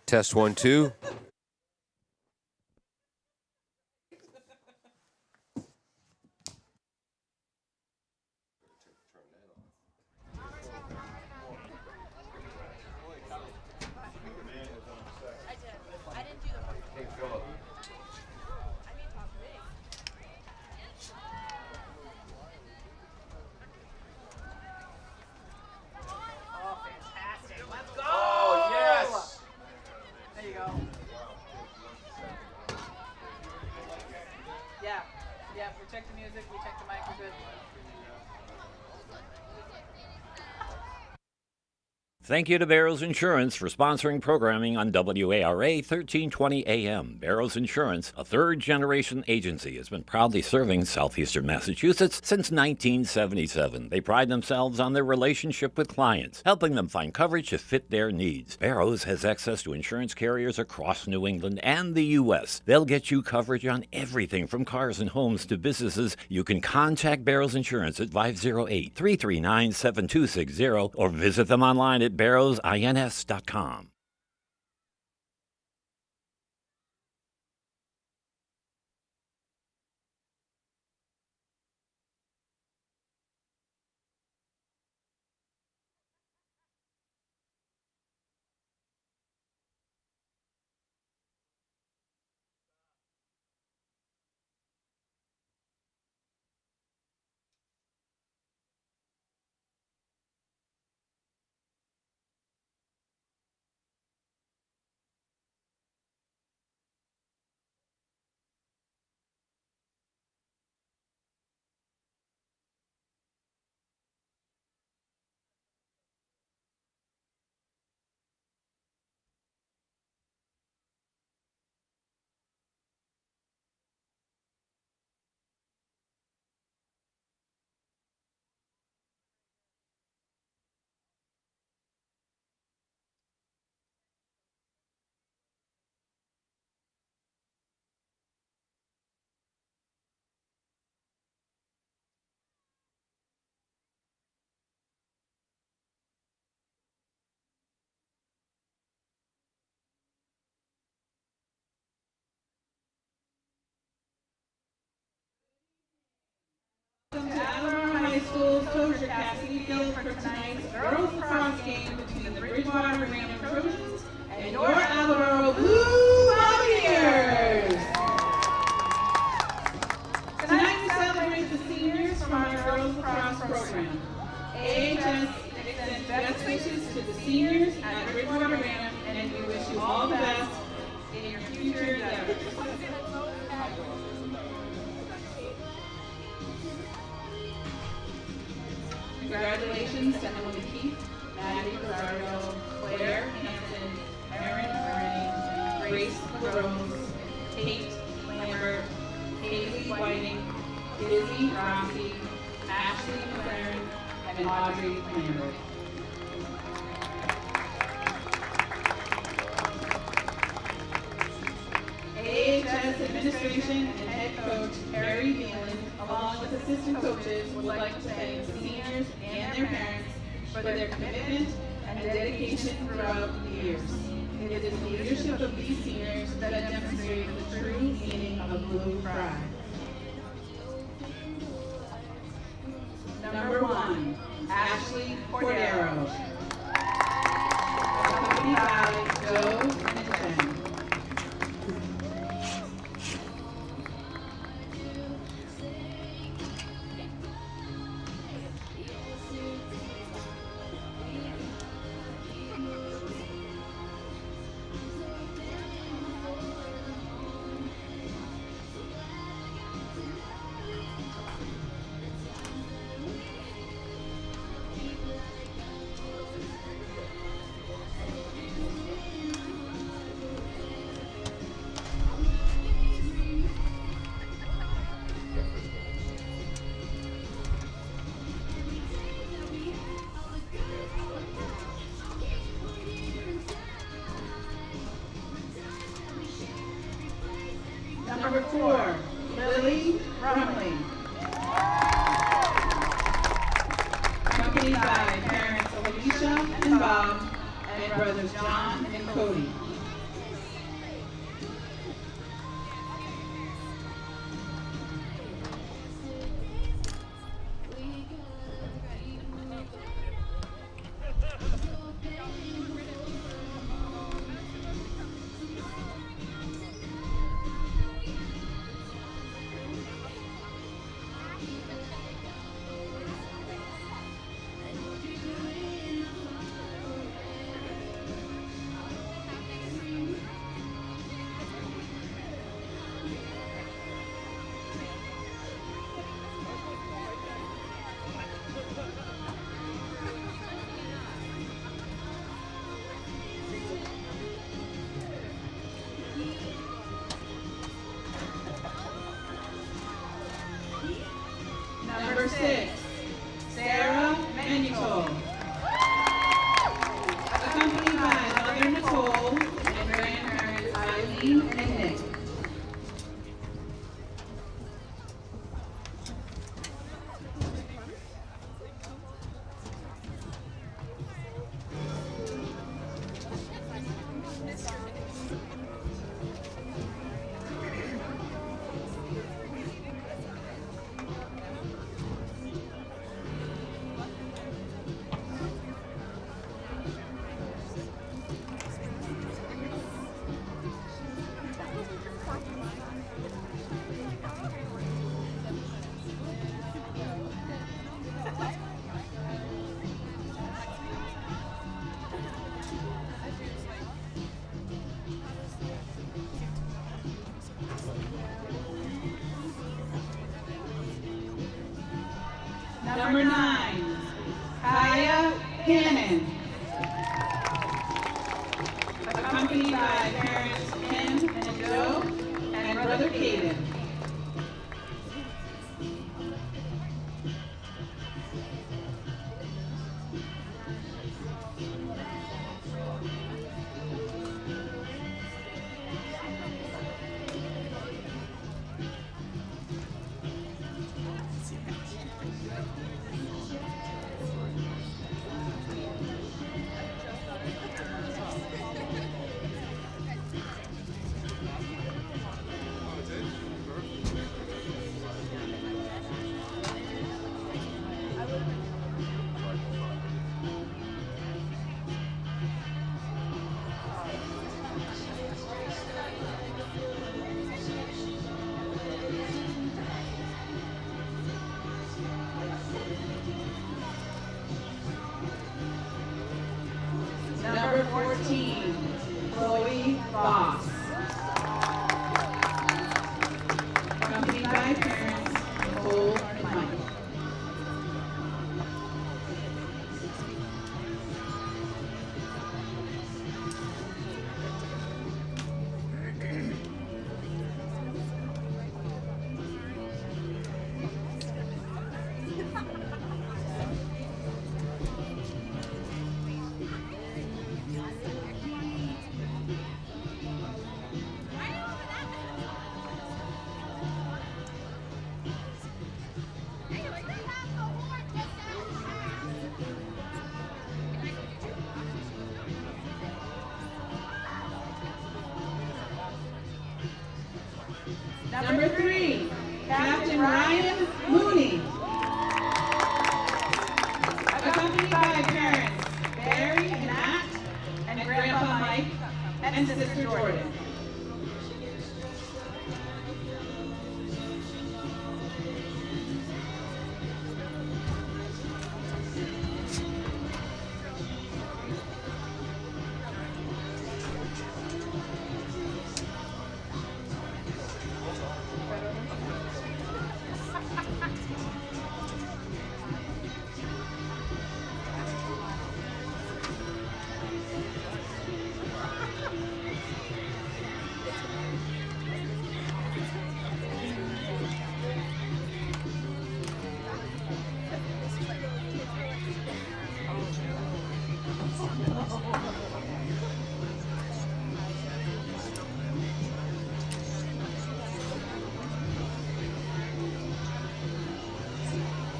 Test 1, 2. Thank you to Barrows Insurance for sponsoring programming on WARA 1320 AM. Barrows Insurance, a third-generation agency, has been proudly serving southeastern Massachusetts since 1977. They pride themselves on their relationship with clients, helping them find coverage to fit their needs. Barrows has access to insurance carriers across New England and the U.S. They'll get you coverage on everything from cars and homes to businesses. You can contact Barrows Insurance at 508-339-7260 or visit them online at barrowsins.com. Welcome to Attleboro High School's Tozer Cassidy Field for tonight's girls lacrosse game between the Bridgewater-Raynham Trojans and your Attleboro Blue Volunteers. Tonight we celebrate the seniors from our girls lacrosse program. AHS extends best wishes to the seniors at Bridgewater-Raynham, and we wish you all the best in your future endeavors. Congratulations to Emily Keith, Maddie Rosario, Claire Hansen, Erin Ernie, Grace LaRose, Kate Lambert, Haley Whiting, Izzy Rossi, Ashley McLaren, and Audrey Lambert. AHS administration and head coach Harry Beelan, along with assistant coaches, would like to thank the seniors and their parents for their commitment and dedication throughout the years. It is the leadership of these seniors that demonstrated the true meaning of Blue Pride. Number 1, Ashley Cordero. Accompanied by Joe and Jen. Number 4, Lily Rumley. Accompanied by parents Alicia and Bob and brothers John and Cody. 6, Sarah Manutol. Accompanied by Mother Nicole and grandparents Eileen and Nick. Number 9, Kaya Cannon. Accompanied by parents Ken and Joe and brother Caden. Number 14, Chloe Boss. Accompanied by parents Nicole and Mike. Number 3, Captain Ryan Mooney. Accompanied by parents Barry and Matt and Grandpa Mike and Sister Jordan.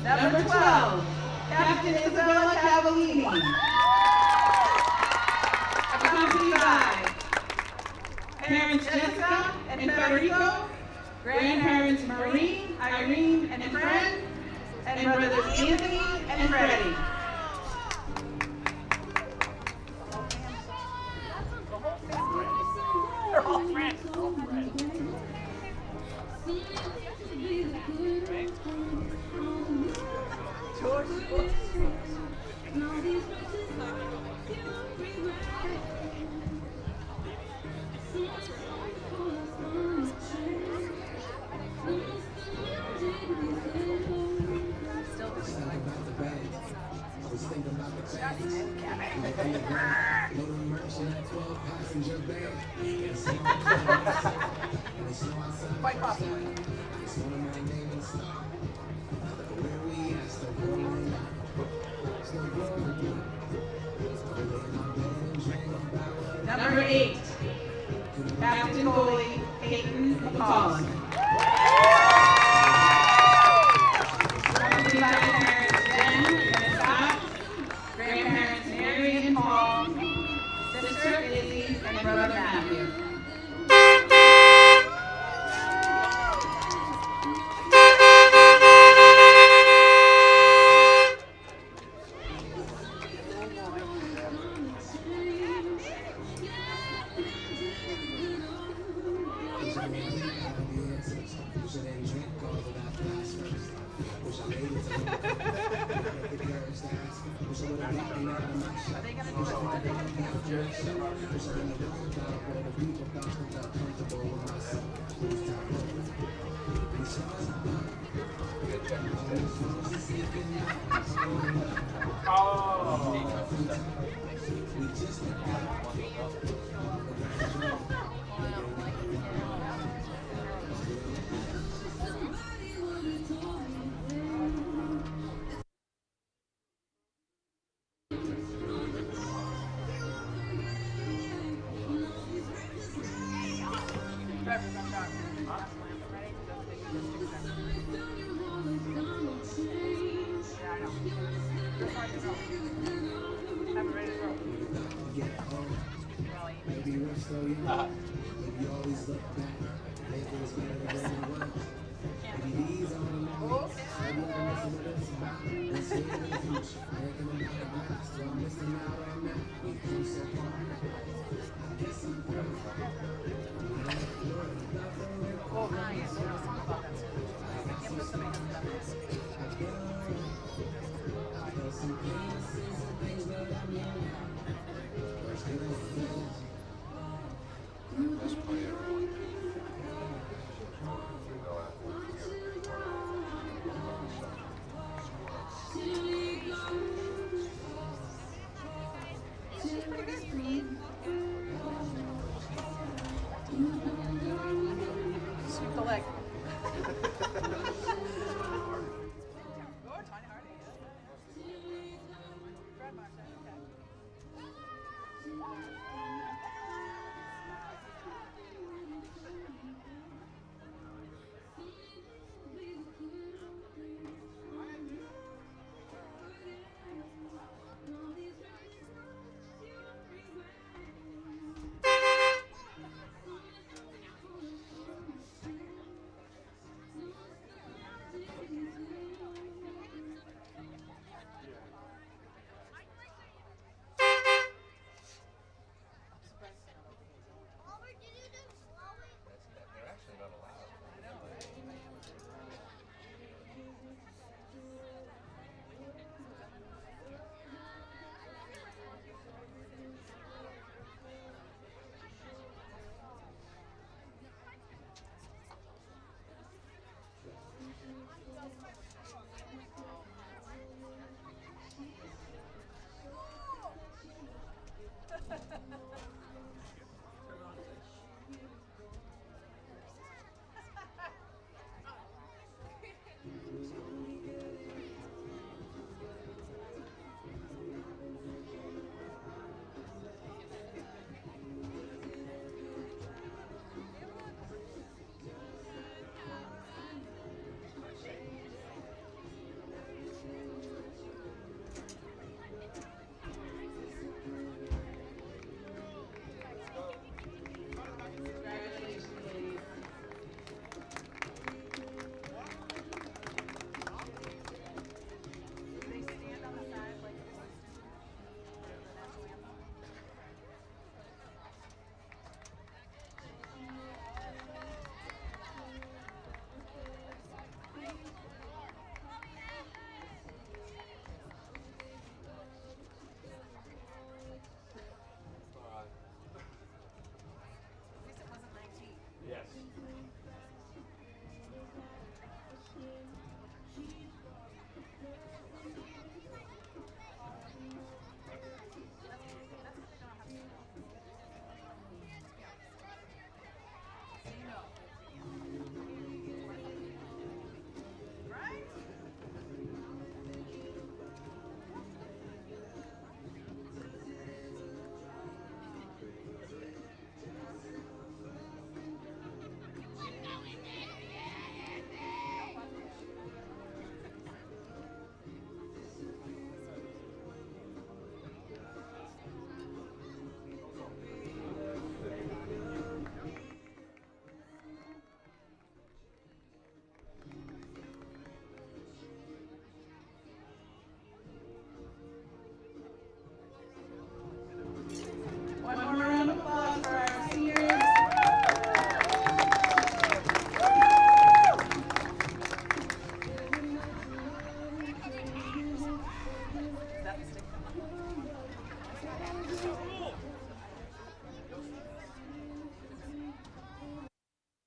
Number 12, Captain Isabella Cavallini. Accompanied by parents Jessica and Federico, grandparents Marie, Irene, and Fred, and brothers Anthony and Freddie. They're all friends. Quite possibly. Number 8, Captain Goalie Peyton McCollum. Accompanied by parents Jen and Scott, grandparents Mary and Paul, sister Izzy, and brother Matthew.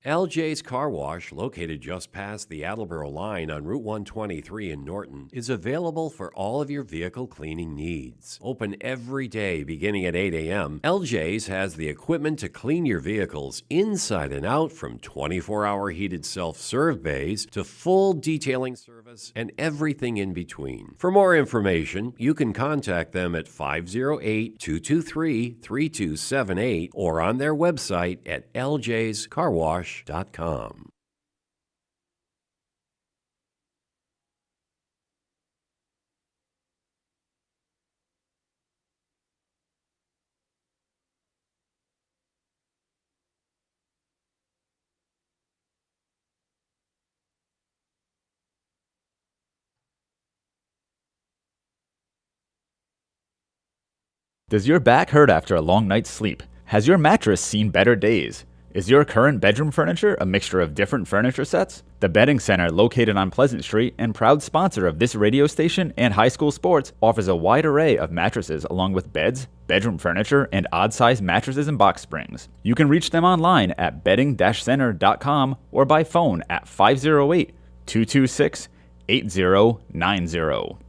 LJ's Car Wash, located just past the Attleboro line on Route 123 in Norton, is available for all of your vehicle cleaning needs. Open every day beginning at 8 a.m., LJ's has the equipment to clean your vehicles inside and out, from 24-hour heated self-serve bays to full detailing service and everything in between. For more information, you can contact them at 508-223-3278 or on their website at ljscarwash.com. Does your back hurt after a long night's sleep? Has your mattress seen better days? Is your current bedroom furniture a mixture of different furniture sets? The Bedding Center, located on Pleasant Street and proud sponsor of this radio station and high school sports, offers a wide array of mattresses along with beds, bedroom furniture, and odd-sized mattresses and box springs. You can reach them online at bedding-center.com or by phone at 508-226-8090.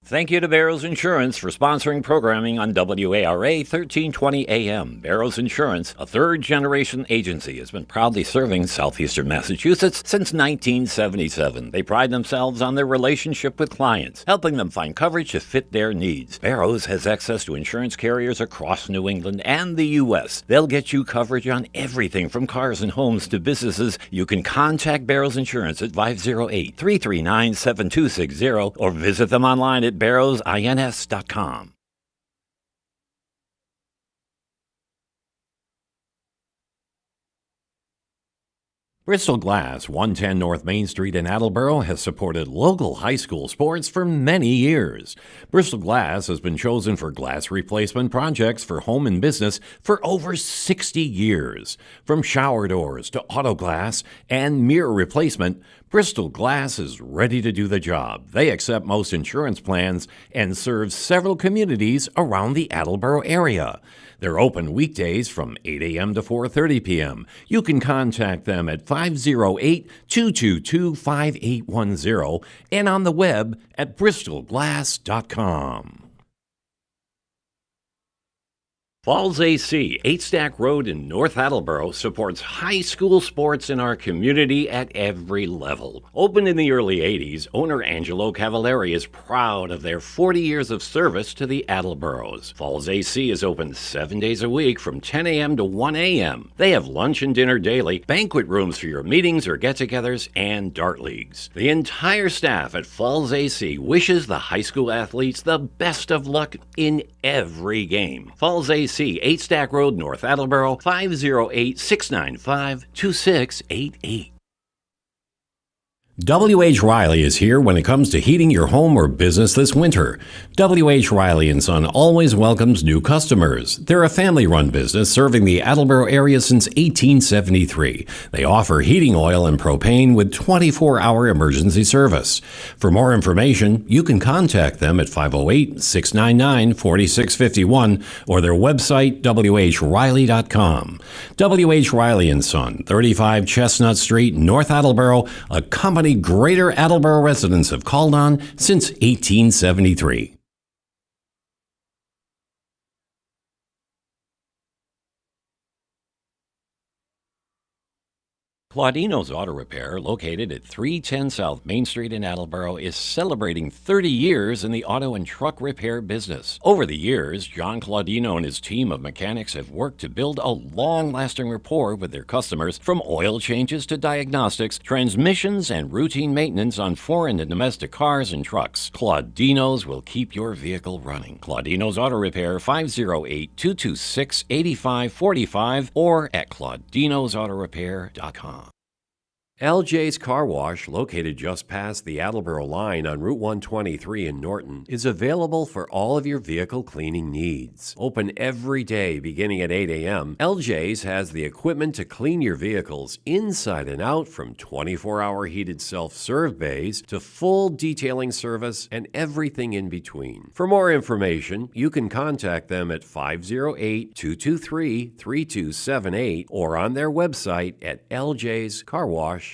Thank you to Barrows Insurance for sponsoring programming on WARA 1320 AM. Barrows Insurance, a third-generation agency, has been proudly serving southeastern Massachusetts since 1977. They pride themselves on their relationship with clients, helping them find coverage to fit their needs. Barrows has access to insurance carriers across New England and the U.S. They'll get you coverage on everything from cars and homes to businesses. You can contact Barrows Insurance at 508-339-7260 or visit them online at barrowsins.com. Bristol Glass, 110 North Main Street in Attleboro, has supported local high school sports for many years. Bristol Glass has been chosen for glass replacement projects for home and business for over 60 years. From shower doors to auto glass and mirror replacement, Bristol Glass is ready to do the job. They accept most insurance plans and serve several communities around the Attleboro area. They're open weekdays from 8 a.m. to 4:30 p.m. You can contact them at 508-222-5810 and on the web at bristolglass.com. Falls AC, 8 Stack Road in North Attleboro, supports high school sports in our community at every level. Opened in the early 80s, owner Angelo Cavallari is proud of their 40 years of service to the Attleboros. Falls AC is open 7 days a week from 10 a.m. to 1 a.m. They have lunch and dinner daily, banquet rooms for your meetings or get-togethers, and dart leagues. The entire staff at Falls AC wishes the high school athletes the best of luck in every game. Falls AC, 8 Stack Road, North Attleboro, 508-695-2688. W.H. Riley is here when it comes to heating your home or business this winter. W.H. Riley & Son always welcomes new customers. They're a family-run business serving the Attleboro area since 1873. They offer heating oil and propane with 24-hour emergency service. For more information, you can contact them at 508-699-4651 or their website, whriley.com. W.H. Riley & Son, 35 Chestnut Street, North Attleboro, a company Greater Attleboro residents have called on since 1873. Claudino's Auto Repair, located at 310 South Main Street in Attleboro, is celebrating 30 years in the auto and truck repair business. Over the years, John Claudino and his team of mechanics have worked to build a long-lasting rapport with their customers, from oil changes to diagnostics, transmissions, and routine maintenance on foreign and domestic cars and trucks. Claudino's will keep your vehicle running. Claudino's Auto Repair, 508-226-8545, or at claudinosautorepair.com. LJ's Car Wash, located just past the Attleboro line on Route 123 in Norton, is available for all of your vehicle cleaning needs. Open every day beginning at 8 a.m., LJ's has the equipment to clean your vehicles inside and out, from 24-hour heated self-serve bays to full detailing service and everything in between. For more information, you can contact them at 508-223-3278 or on their website at ljscarwash.com.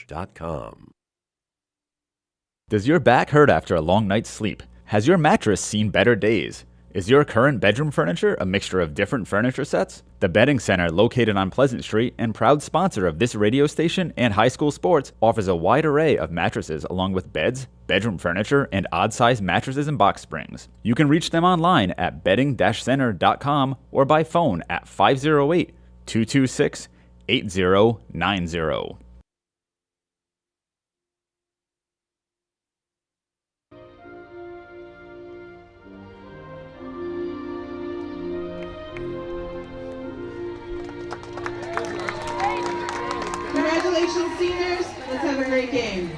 Does your back hurt after a long night's sleep? Has your mattress seen better days? Is your current bedroom furniture a mixture of different furniture sets? The Bedding Center, located on Pleasant Street and proud sponsor of this radio station and high school sports, offers a wide array of mattresses along with beds, bedroom furniture, and odd-sized mattresses and box springs. You can reach them online at bedding-center.com or by phone at 508-226-8090. Congratulations, seniors. Let's have a great game.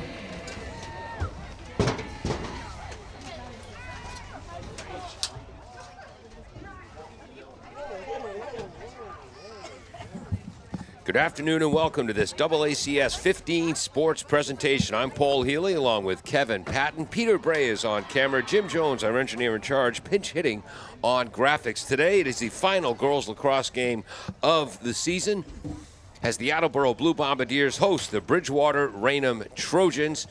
Good afternoon and welcome to this AACS 15 sports presentation. I'm Paul Healy along with Kevin Patton. Peter Bray is on camera. Jim Jones, our engineer in charge, pinch hitting on graphics. Today it is the final girls lacrosse game of the season as the Attleboro Blue Bombardiers host the Bridgewater-Raynham Trojans.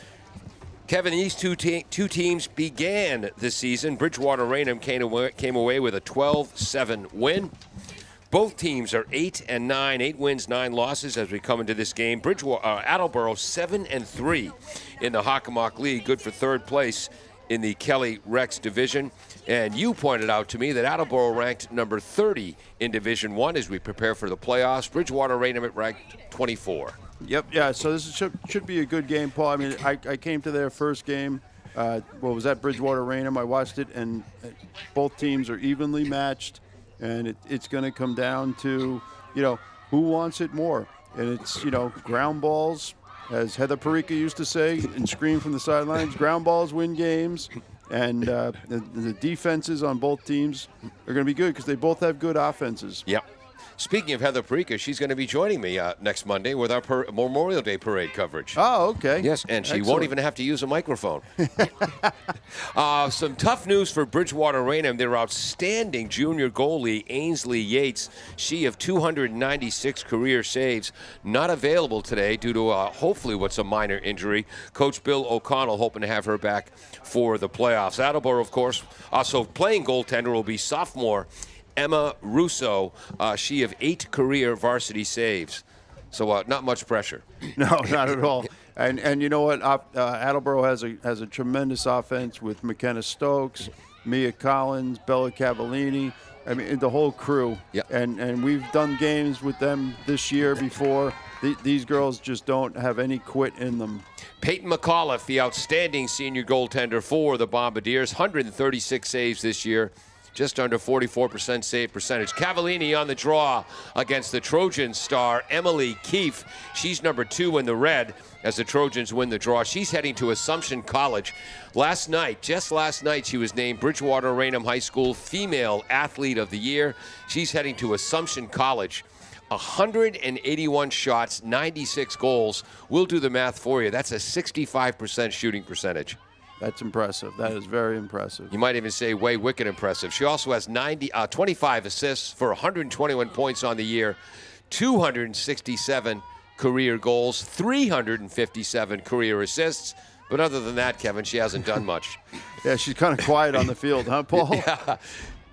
Kevin, these two teams began the season. Bridgewater-Raynham came away with a 12-7 win. Both teams are 8-9, 8 wins, 9 losses as we come into this game. Attleboro 7-3 in the Hockomock League, good for third place in the Kelly Rex division. And you pointed out to me that Attleboro ranked number 30 in Division 1 as we prepare for the playoffs. Bridgewater-Raynham at ranked 24. Yep, yeah, so this should be a good game, Paul. I mean, I came to their first game, was at Bridgewater-Raynham. I watched it, and both teams are evenly matched, and it's going to come down to, who wants it more. And it's, ground balls, as Heather Parika used to say and scream from the sidelines, ground balls win games. And the defenses on both teams are going to be good because they both have good offenses. Yep. Speaking of Heather Parika, she's going to be joining me next Monday with our Memorial Day parade coverage. Oh, okay. Yes, and she Excellent. won't even have to use a microphone. Some tough news for Bridgewater-Raynham. Their outstanding junior goalie, Ainsley Yates, she of 296 career saves, not available today due to hopefully what's a minor injury. Coach Bill O'Connell hoping to have her back for the playoffs. Attleboro, of course, also playing goaltender will be sophomore Emma Russo, she of 8 career varsity saves. So not much pressure. No, not at all. And you know what? Attleboro has a tremendous offense with McKenna Stokes, Mia Collins, Bella Cavallini. I mean, the whole crew. Yep. And we've done games with them this year before. These girls just don't have any quit in them. Peyton McAuliffe, the outstanding senior goaltender for the Bombardiers, 136 saves this year. Just under 44% save percentage. Cavallini on the draw against the Trojan star, Emily Keefe. She's number 2 in the red as the Trojans win the draw. She's heading to Assumption College. Just last night, she was named Bridgewater-Raynham High School Female Athlete of the Year. She's heading to Assumption College. 181 shots, 96 goals. We'll do the math for you. That's a 65% shooting percentage. That's impressive. That is very impressive. You might even say way wicked impressive. She also has 25 assists for 121 points on the year, 267 career goals, 357 career assists. But other than that, Kevin, she hasn't done much. Yeah, she's kind of quiet on the field, huh, Paul? Yeah.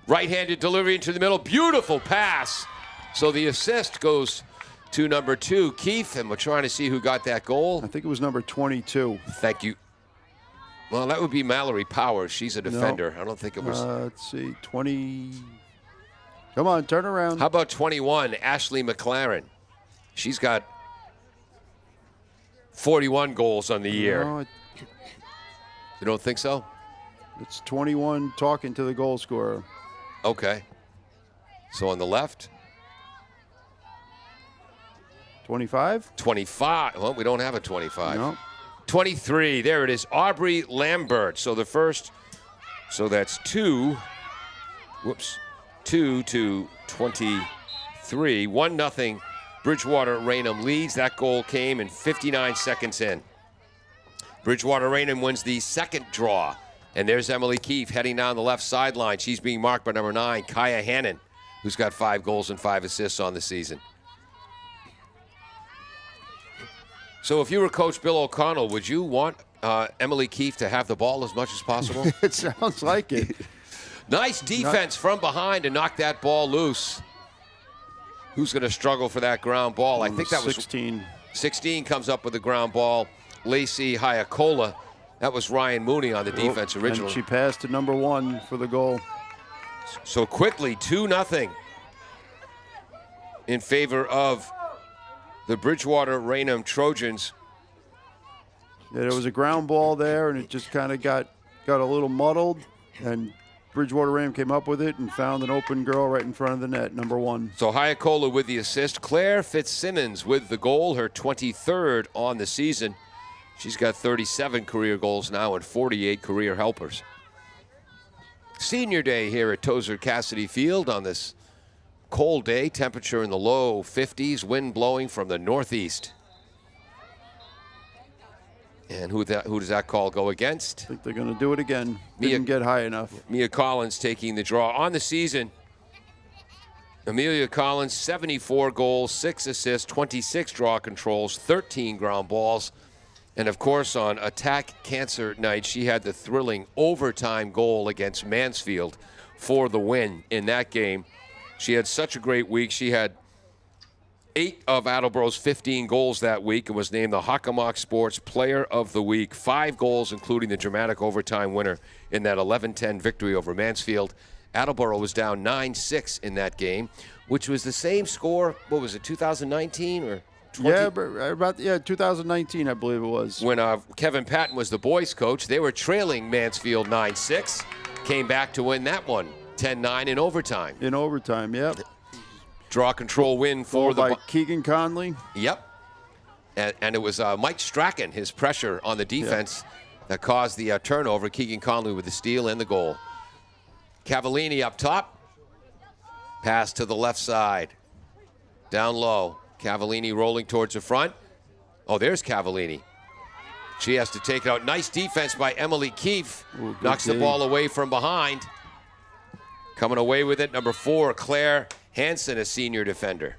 Right-handed delivery into the middle. Beautiful pass. So the assist goes to number 2, Keefe, and we're trying to see who got that goal. I think it was number 22. Thank you. Well, that would be Mallory Powers. She's a defender. I don't think it was. Let's see, 20. Come on, turn around. How about 21, Ashley McLaren? She's got 41 goals on the year. No, You don't think so? it's 21 talking to the goal scorer. Okay. So on the left, 25? 25. Well, we don't have a 25. No. 23. There it is. Aubrey Lambert. So the first. So that's 2. Whoops. 2 to 23. 1-0. Bridgewater-Raynham leads. That goal came in 59 seconds in. Bridgewater-Raynham wins the second draw. And there's Emily Keefe heading down the left sideline. She's being marked by number 9, Kaya Hannon, who's got 5 goals and 5 assists on the season. So if you were Coach Bill O'Connell, would you want Emily Keefe to have the ball as much as possible? It sounds like it. Nice defense from behind to knock that ball loose. Who's going to struggle for that ground ball? I think that was 16. 16 comes up with the ground ball. Lacey Hayakola. That was Ryan Mooney on the defense originally. And she passed to number 1 for the goal. So quickly, 2-0 in favor of the Bridgewater-Raynham Trojans. Yeah, there was a ground ball there, and it just kind of got a little muddled, and Bridgewater-Raynham came up with it and found an open girl right in front of the net, number 1. So Hayakola with the assist. Claire Fitzsimmons with the goal, her 23rd on the season. She's got 37 career goals now and 48 career helpers. Senior day here at Tozer Cassidy Field on this cold day. Temperature in the low 50s, wind blowing from the northeast. And who does that call go against? I think they're going to do it again. Didn't get high enough. Mia Collins taking the draw. On the season, Amelia Collins, 74 goals, 6 assists, 26 draw controls, 13 ground balls. And, of course, on Attack Cancer Night, she had the thrilling overtime goal against Mansfield for the win in that game. She had such a great week. She had 8 of Attleboro's 15 goals that week and was named the Hockomock Sports Player of the Week. 5 goals, including the dramatic overtime winner in that 11-10 victory over Mansfield. Attleboro was down 9-6 in that game, which was the same score, what was it, 2019 or 20? Yeah, 2019, I believe it was. When Kevin Patton was the boys' coach, they were trailing Mansfield 9-6, came back to win that one 10-9 in overtime. In overtime, yep. Draw control win for the Keegan Conley. Yep. And it was Mike Strachan, his pressure on the defense, that caused the turnover. Keegan Conley with the steal and the goal. Cavallini up top. Pass to the left side. Down low. Cavallini rolling towards the front. Oh, there's Cavallini. She has to take it out. Nice defense by Emily Keefe. Ooh, knocks the ball away from behind. Coming away with it, number 4, Claire Hansen, a senior defender.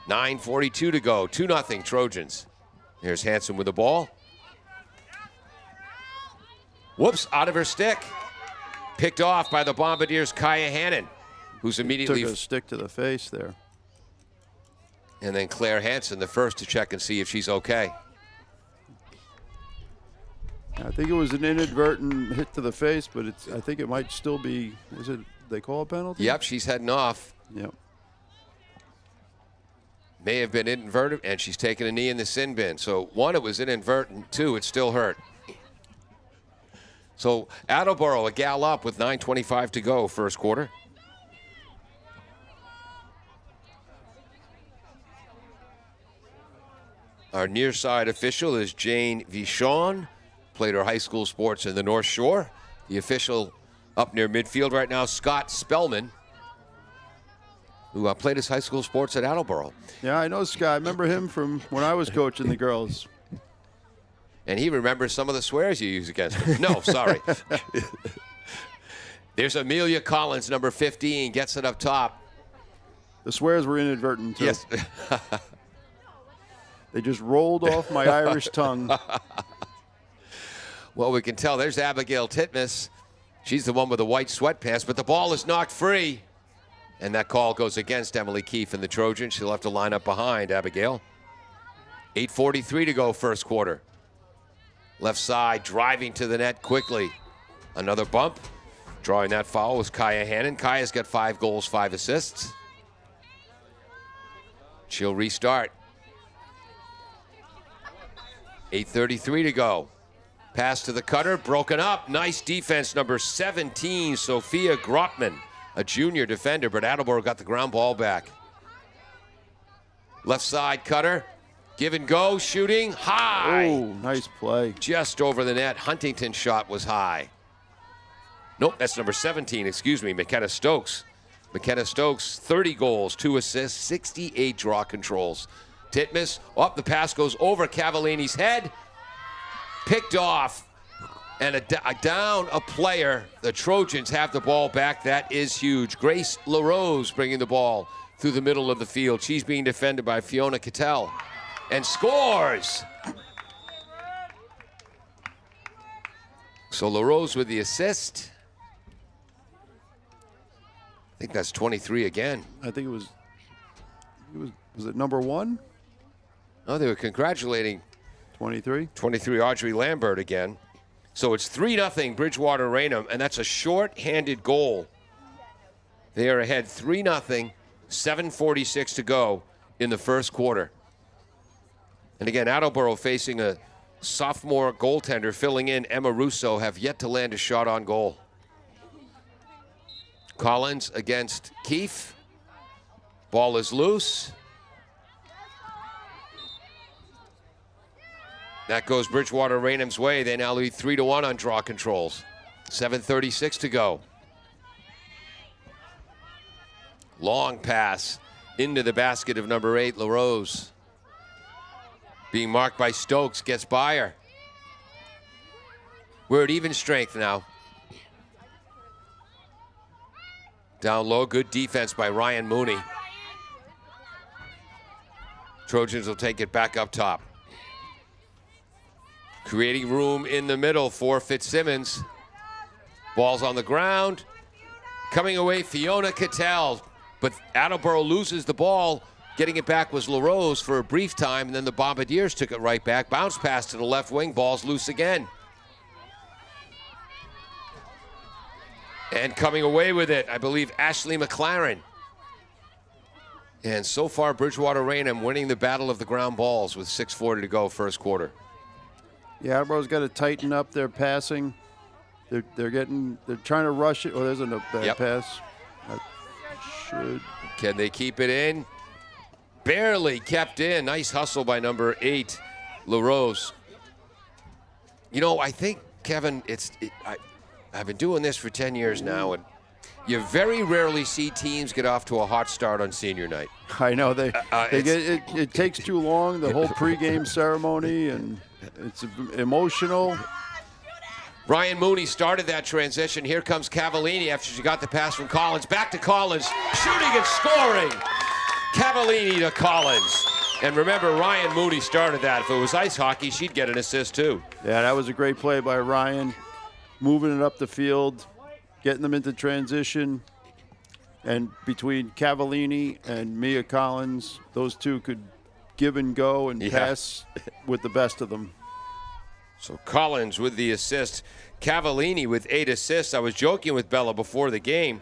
9:42 to go. 2-0 Trojans. Here's Hansen with the ball. Whoops, out of her stick. Picked off by the Bombardiers' Kaya Hannon, who's immediately took a stick to the face there. And then Claire Hansen, the first to check and see if she's okay. I think it was an inadvertent hit to the face, but I think it might still be. Was it? They call a penalty? Yep, she's heading off. Yep. May have been inadvertent, and she's taking a knee in the sin bin. So 1, it was inadvertent. 2, it still hurt. So Attleboro, a gal up with 9:25 to go, first quarter. Our near side official is Jane Vichon. Played her high school sports in the North Shore. The official up near midfield right now, Scott Spellman, who played his high school sports at Attleboro. Yeah, I know Scott. I remember him from when I was coaching the girls. And he remembers some of the swears you use against him. No, sorry. There's Amelia Collins, number 15, gets it up top. The swears were inadvertent, too. Yes. They just rolled off my Irish tongue. Well, we can tell there's Abigail Titmus. She's the one with the white sweatpants, but the ball is knocked free. And that call goes against Emily Keefe and the Trojans. She'll have to line up behind Abigail. 8:43 to go first quarter. Left side, driving to the net quickly. Another bump. Drawing that foul was Kaya Hannon. Kaya's got 5 goals, 5 assists. She'll restart. 8:33 to go. Pass to the cutter, broken up. Nice defense, number 17, Sophia Grotman, a junior defender, but Attleboro got the ground ball back. Left side cutter, give and go, shooting, high. Oh, nice play. Just over the net. Huntington's shot was high. Nope, that's number 17, excuse me, McKenna Stokes. McKenna Stokes, 30 goals, 2 assists, 68 draw controls. Titmus, up the pass goes over Cavallini's head. Picked off, and down a player. The Trojans have the ball back. That is huge. Grace LaRose bringing the ball through the middle of the field. She's being defended by Fiona Cattell, and scores. So LaRose with the assist. I think that's 23 again. I think it was it number 1? Oh, they were congratulating 23? 23 Audrey Lambert again. So it's 3-0 Bridgewater-Raynham, and that's a short-handed goal. They are ahead 3-0, 7:46 to go in the first quarter. And again, Attleboro facing a sophomore goaltender filling in. Emma Russo have yet to land a shot on goal. Collins against Keefe. Ball is loose. That goes Bridgewater-Raynham's way. They now lead 3-1 on draw controls. 7:36 to go. Long pass into the basket of number 8, LaRose. Being marked by Stokes, gets by her. We're at even strength now. Down low, good defense by Ryan Mooney. Trojans will take it back up top. Creating room in the middle for Fitzsimmons. Ball's on the ground. Coming away, Fiona Cattell. But Attleboro loses the ball. Getting it back was LaRose for a brief time, and then the Bombardiers took it right back. Bounce pass to the left wing. Ball's loose again. And coming away with it, I believe, Ashley McLaren. And so far, Bridgewater-Raynham winning the battle of the ground balls with 6:40 to go first quarter. Yeah, Attleboro's got to tighten up their passing. They're trying to rush it. Oh, there's a bad pass. Can they keep it in? Barely kept in. Nice hustle by number 8, LaRose. You know, I think, Kevin, I've been doing this for 10 years now, and you very rarely see teams get off to a hot start on senior night. I know it takes too long. The whole pregame ceremony, and it's emotional. Ryan Mooney started that transition. Here comes Cavallini after she got the pass from Collins. Back to Collins, shooting and scoring. Cavallini to Collins. And remember, Ryan Mooney started that. If it was ice hockey, she'd get an assist too. Yeah, that was a great play by Ryan. Moving it up the field, getting them into transition. And between Cavallini and Mia Collins, those two could give and go and pass with the best of them. So Collins with the assist. Cavallini with 8 assists. I was joking with Bella before the game.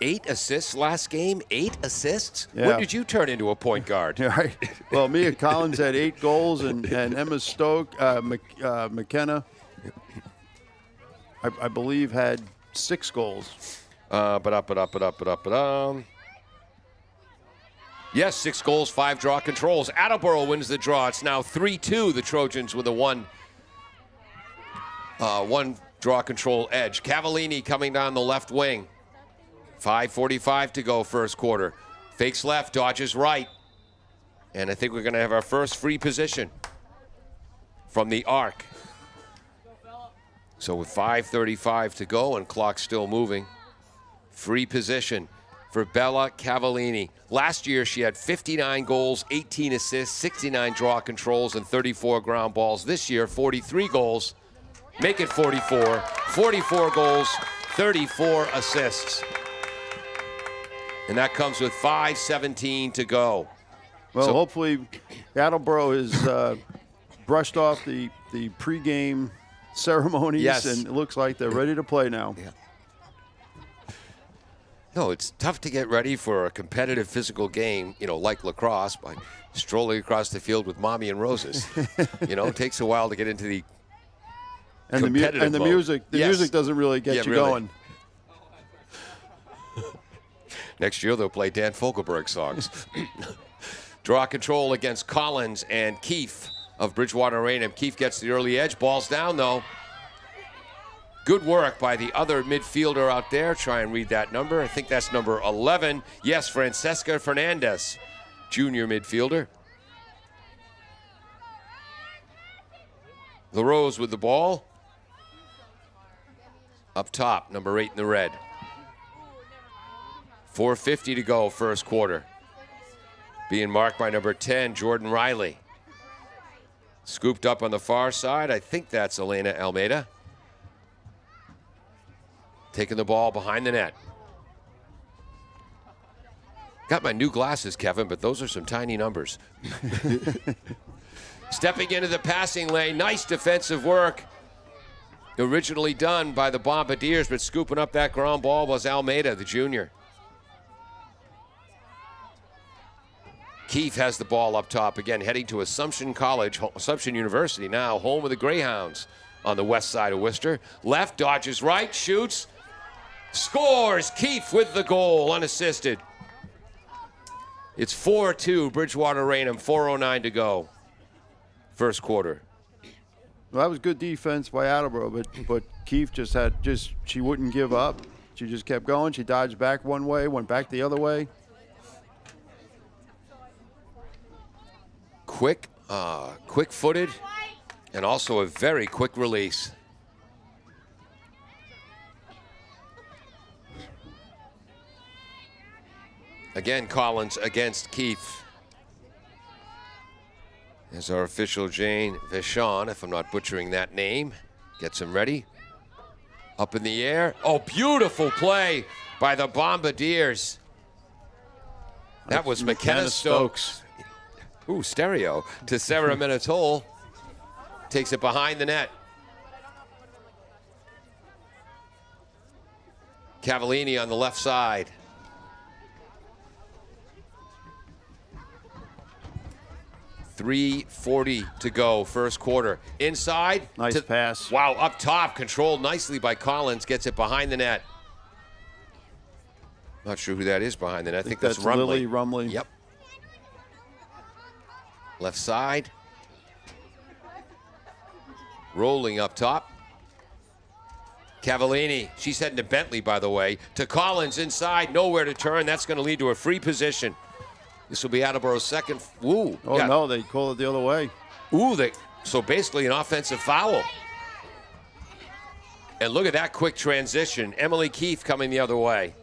8 assists last game? 8 assists? Yeah. When did you turn into a point guard? Right. Well, Mia Collins had 8 goals, and Emma McKenna, I believe, had 6 goals. Yes, 6 goals, 5 draw controls. Attleboro wins the draw. It's now 3-2. The Trojans with a one draw control edge. Cavallini coming down the left wing. 5:45 to go first quarter. Fakes left, dodges right. And I think we're going to have our first free position from the arc. So with 5:35 to go and clock still moving, free position for Bella Cavallini. Last year she had 59 goals, 18 assists, 69 draw controls, and 34 ground balls. This year, 43 goals. Make it 44. 44 goals, 34 assists. And that comes with 5:17 to go. Well, So- hopefully Attleboro has brushed off the pregame ceremonies, Yes. and it looks like they're ready to play now. Yeah. No, it's tough to get ready for a competitive physical game, like lacrosse, by strolling across the field with mommy and roses. It takes a while to get into the And competitive the mode. music, Yes. music doesn't really get you really. going. Next year they'll play Dan Fogelberg songs. Draw control against Collins and Keefe of Bridgewater-Raynham. Keefe gets the early edge. Ball's down, though. Good work by the other midfielder out there. Try and read that number. I think that's number 11. Yes, Francesca Fernandez, junior midfielder. LaRose with the ball. Up top, number 8 in the red. 4:50 to go, first quarter. Being marked by number 10, Jordan Riley. Scooped up on the far side. I think that's Elena Almeida. Taking the ball behind the net. Got my new glasses, Kevin, but those are some tiny numbers. Stepping into the passing lane. Nice defensive work. Originally done by the Bombardiers, but scooping up that ground ball was Almeida, the junior. Keefe has the ball up top again, heading to Assumption University now, home of the Greyhounds on the west side of Worcester. Left, dodges right, shoots, scores. Keefe with the goal, unassisted. It's 4-2, Bridgewater-Raynham, 4:09 to go. First quarter. Well, that was good defense by Attleboro, but Keefe she wouldn't give up. She just kept going. She dodged back one way, went back the other way. Quick-footed, and also a very quick release. Again, Collins against Keefe. There's our official Jane Vachon, if I'm not butchering that name. Gets him ready. Up in the air. Oh, beautiful play by the Bombardiers. That was McKenna Stokes. Ooh, stereo to Sarah Minatole. Takes it behind the net. Cavallini on the left side. .340 to go, first quarter. Inside. Nice pass. Wow, up top, controlled nicely by Collins. Gets it behind the net. Not sure who that is behind the net. I think that's Rumley. Lily Rumley. Yep. Left side. Rolling up top. Cavallini. She's heading to Bentley, by the way. To Collins inside. Nowhere to turn. That's going to lead to a free position. This will be Attleboro's second. Ooh. Oh, yeah. no, they call it the other way. Ooh, so basically an offensive foul. And look at that quick transition. Emily Keefe coming the other way.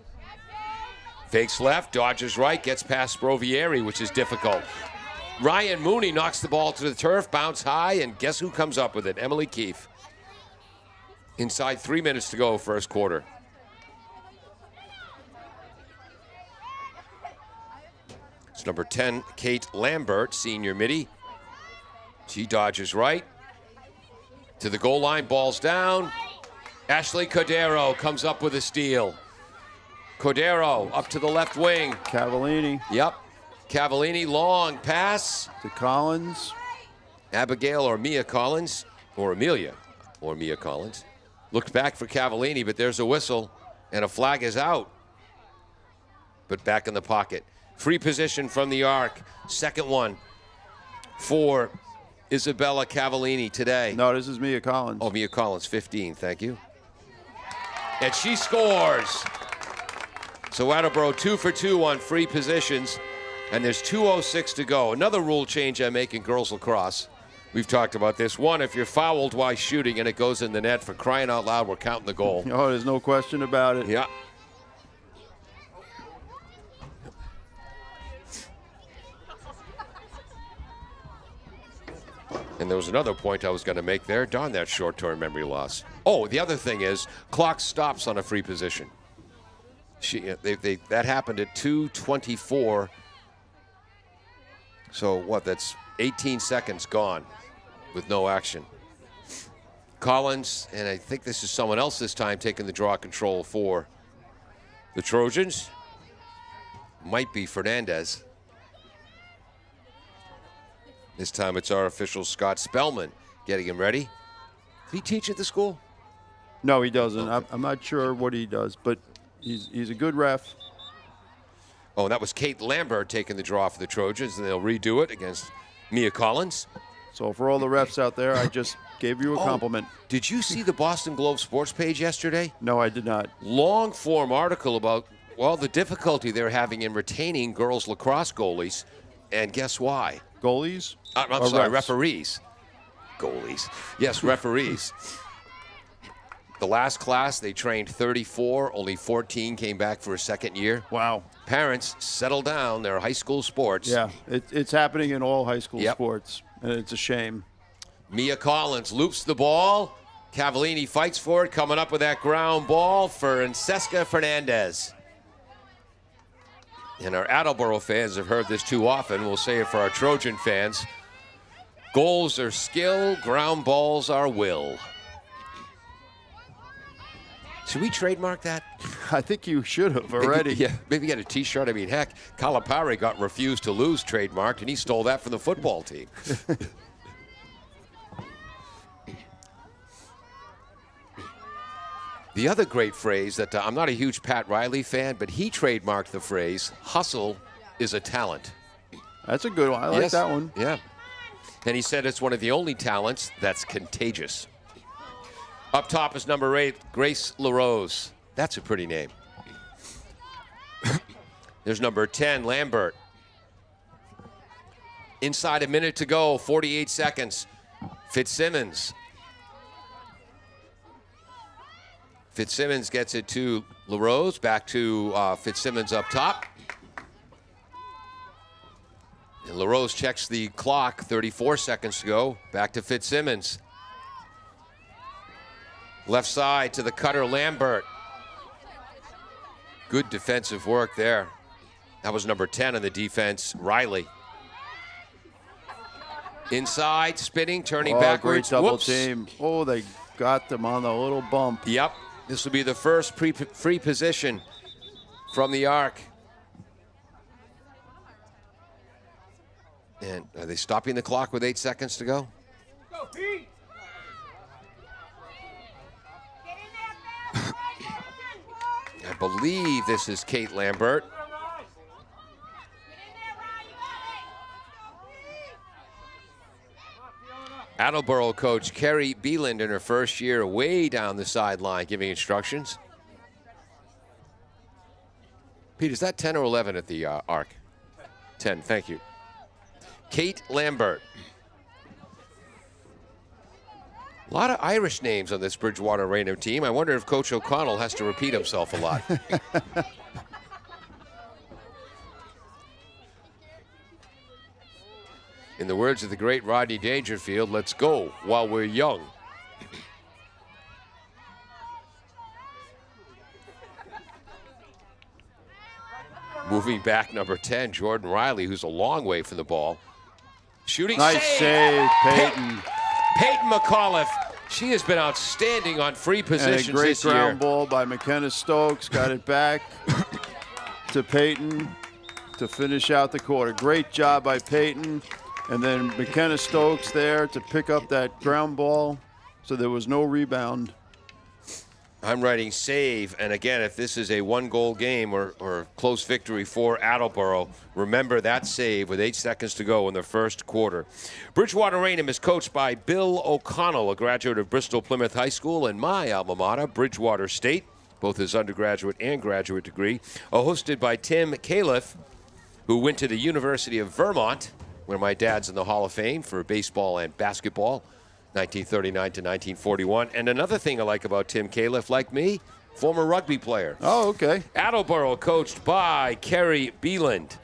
Fakes left, dodges right, gets past Sprovieri, which is difficult. Ryan Mooney knocks the ball to the turf, bounce high, and guess who comes up with it? Emily Keefe. Inside 3 minutes to go, first quarter. It's number 10, Kate Lambert, senior midi. She dodges right. To the goal line, ball's down. Ashley Cordero comes up with a steal. Cordero up to the left wing. Cavallini. Yep. Cavallini, long pass. To Collins. Abigail or Mia Collins, or Amelia or Mia Collins. Looked back for Cavallini, but there's a whistle, and a flag is out. But back in the pocket. Free position from the arc. Second one for Isabella Cavallini today. No, this is Mia Collins. Oh, Mia Collins, 15, thank you. And she scores. So Attleboro 2 for 2 on free positions, and there's 2:06 to go. Another rule change I make in girls lacrosse. We've talked about this. One, if you're fouled while shooting and it goes in the net, for crying out loud, we're counting the goal. Oh, there's no question about it. Yeah. And there was another point I was going to make there. Darn that short-term memory loss. Oh, the other thing is, clock stops on a free position. That happened at 2:24. So what? That's 18 seconds gone with no action. Collins, and I think this is someone else this time taking the draw control for the Trojans. Might be Fernandez. This time it's our official Scott Spellman getting him ready. Does he teach at the school? No, he doesn't. Okay. I'm not sure what he does, but he's a good ref. Oh, and that was Kate Lambert taking the draw for the Trojans, and they'll redo it against Mia Collins. So for all the refs out there, I just gave you a compliment. Did you see the Boston Globe sports page yesterday? No, I did not. Long form article about, well, the difficulty they're having in retaining girls lacrosse goalies. And guess why? Goalies? I'm sorry, referees. Goalies. Yes, referees. The last class, they trained 34. Only 14 came back for a second year. Wow. Parents, settle down. They're high school sports. Yeah, it's happening in all high school sports, and it's a shame. Mia Collins loops the ball. Cavallini fights for it, coming up with that ground ball for Francesca Fernandez. And our Attleboro fans have heard this too often. We'll say it for our Trojan fans. Goals are skill, ground balls are will. Should we trademark that? I think you should have already. Maybe get a T-shirt. I mean, heck, Calipari got refused to lose trademarked, and he stole that from the football team. The other great phrase that I'm not a huge Pat Riley fan, but he trademarked the phrase, hustle is a talent. That's a good one. I like that one. Yeah. And he said it's one of the only talents that's contagious. Up top is number 8, Grace LaRose. That's a pretty name. There's number 10, Lambert. Inside a minute to go, 48 seconds. Fitzsimmons. Fitzsimmons gets it to LaRose, back to Fitzsimmons up top. And LaRose checks the clock, 34 seconds to go, back to Fitzsimmons. Left side to the cutter, Lambert. Good defensive work there. That was number 10 on the defense, Riley. Inside, spinning, turning backwards. Great double team. Oh, they got them on the little bump. Yep. This will be the first free position from the arc. And are they stopping the clock with 8 seconds to go? Go, Pete! I believe this is Kate Lambert. Attleboro coach Carrie Beeland in her first year way down the sideline giving instructions. Pete, is that 10 or 11 at the arc? 10, thank you. Kate Lambert. A lot of Irish names on this Bridgewater-Raynham team. I wonder if Coach O'Connell has to repeat himself a lot. In the words of the great Rodney Dangerfield, let's go while we're young. Moving back, number 10, Jordan Riley, who's a long way from the ball. Shooting nice save, Peyton. Peyton McAuliffe. She has been outstanding on free positions and a great this year. ground ball by McKenna Stokes. Got it back to Peyton to finish out the quarter. Great job by Peyton. And then McKenna Stokes there to pick up that ground ball. So there was no rebound. I'm writing save, and again, if this is a one-goal game or close victory for Attleboro, remember that save with 8 seconds to go in the first quarter. Bridgewater-Raynham is coached by Bill O'Connell, a graduate of Bristol Plymouth High School and my alma mater, Bridgewater State, both his undergraduate and graduate degree. Hosted by Tim Califf, who went to the University of Vermont, where my dad's in the Hall of Fame for baseball and basketball. 1939 to 1941. And another thing I like about Tim Califf, like me, former rugby player. Oh, okay. Attleboro coached by Kerry Beeland.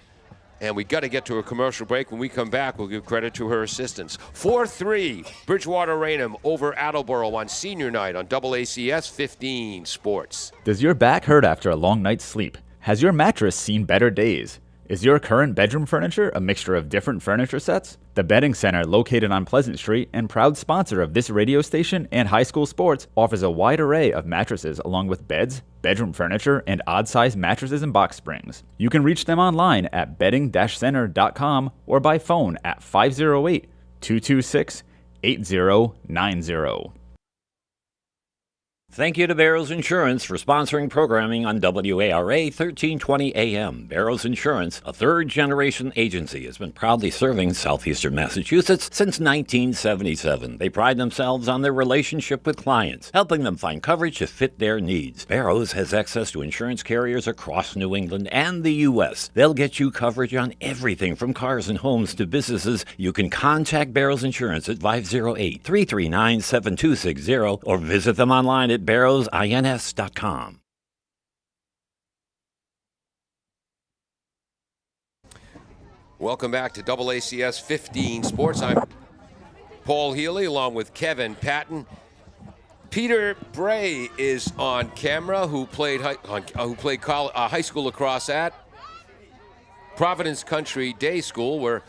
And we got to get to a commercial break. When we come back, we'll give credit to her assistants. 4-3, Bridgewater-Raynham over Attleboro on senior night on AACS 15 Sports. Does your back hurt after a long night's sleep? Has your mattress seen better days? Is your current bedroom furniture a mixture of different furniture sets? The Bedding Center, located on Pleasant Street and proud sponsor of this radio station and high school sports, offers a wide array of mattresses along with beds, bedroom furniture, and odd-sized mattresses and box springs. You can reach them online at bedding-center.com or by phone at 508-226-8090. Thank you to Barrows Insurance for sponsoring programming on WARA 1320 AM. Barrows Insurance, a third-generation agency, has been proudly serving southeastern Massachusetts since 1977. They pride themselves on their relationship with clients, helping them find coverage to fit their needs. Barrows has access to insurance carriers across New England and the U.S. They'll get you coverage on everything from cars and homes to businesses. You can contact Barrows Insurance at 508-339-7260 or visit them online at barrowsins.com. Welcome back to AACS 15 Sports. I'm Paul Healy along with Kevin Patton. Peter Bray is on camera, who played high school lacrosse at Providence Country Day School, where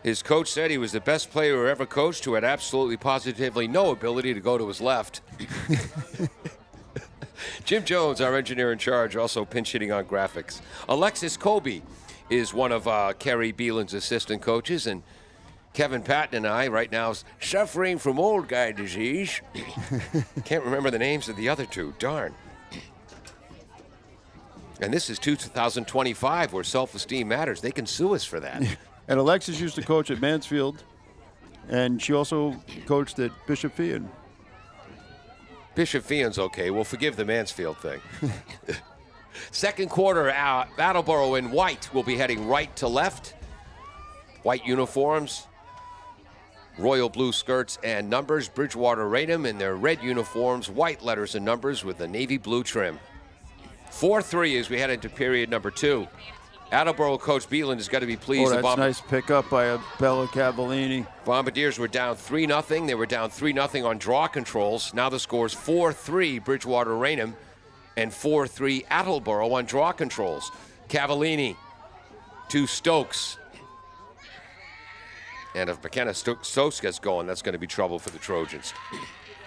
his coach said he was the best player who ever coached, who had absolutely positively no ability to go to his left. Jim Jones, our engineer in charge, also pinch hitting on graphics. Alexis Colby is one of Kerry Beeland's assistant coaches, and Kevin Patton and I right now suffering from old guy disease. Can't remember the names of the other two, darn. And this is 2025, where self-esteem matters. They can sue us for that. And Alexis used to coach at Mansfield, and she also coached at Bishop Feion. Bishop Feehan's okay. We'll forgive the Mansfield thing. Second quarter, Attleboro in white will be heading right to left. White uniforms, royal blue skirts and numbers. Bridgewater-Raynham in their red uniforms, white letters and numbers with a navy blue trim. 4-3 as we head into period number 2. Attleboro coach Beeland has got to be pleased. Oh, that's nice pickup by Bella Cavallini. Bombardiers were down 3-0. They were down 3-0 on draw controls. Now the score's 4-3 Bridgewater-Raynham and 4-3 Attleboro on draw controls. Cavallini to Stokes. And if McKenna Stokes gets going, that's going to be trouble for the Trojans.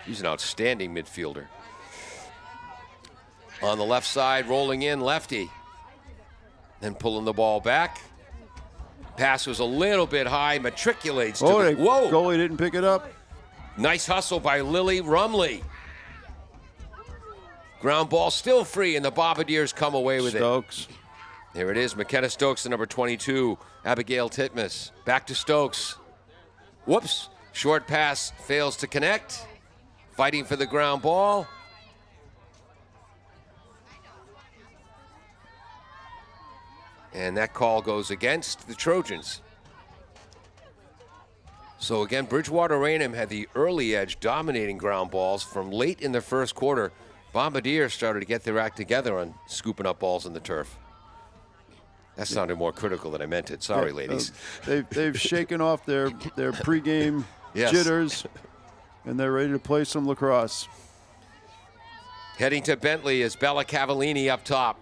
He's an outstanding midfielder. On the left side, rolling in, lefty. Then pulling the ball back. Pass was a little bit high, matriculates to the... Whoa! Goalie didn't pick it up. Nice hustle by Lily Rumley. Ground ball still free, and the Bombardiers come away with Stokes. There it is, McKenna Stokes, the number 22. Abigail Titmus, back to Stokes. Whoops, short pass fails to connect. Fighting for the ground ball. And that call goes against the Trojans. So again, Bridgewater-Raynham had the early edge, dominating ground balls. From late in the first quarter, Bombardiers started to get their act together on scooping up balls in the turf. That sounded more critical than I meant it. Sorry, ladies. They've shaken off their pregame jitters, and they're ready to play some lacrosse. Heading to Bentley is Bella Cavallini up top.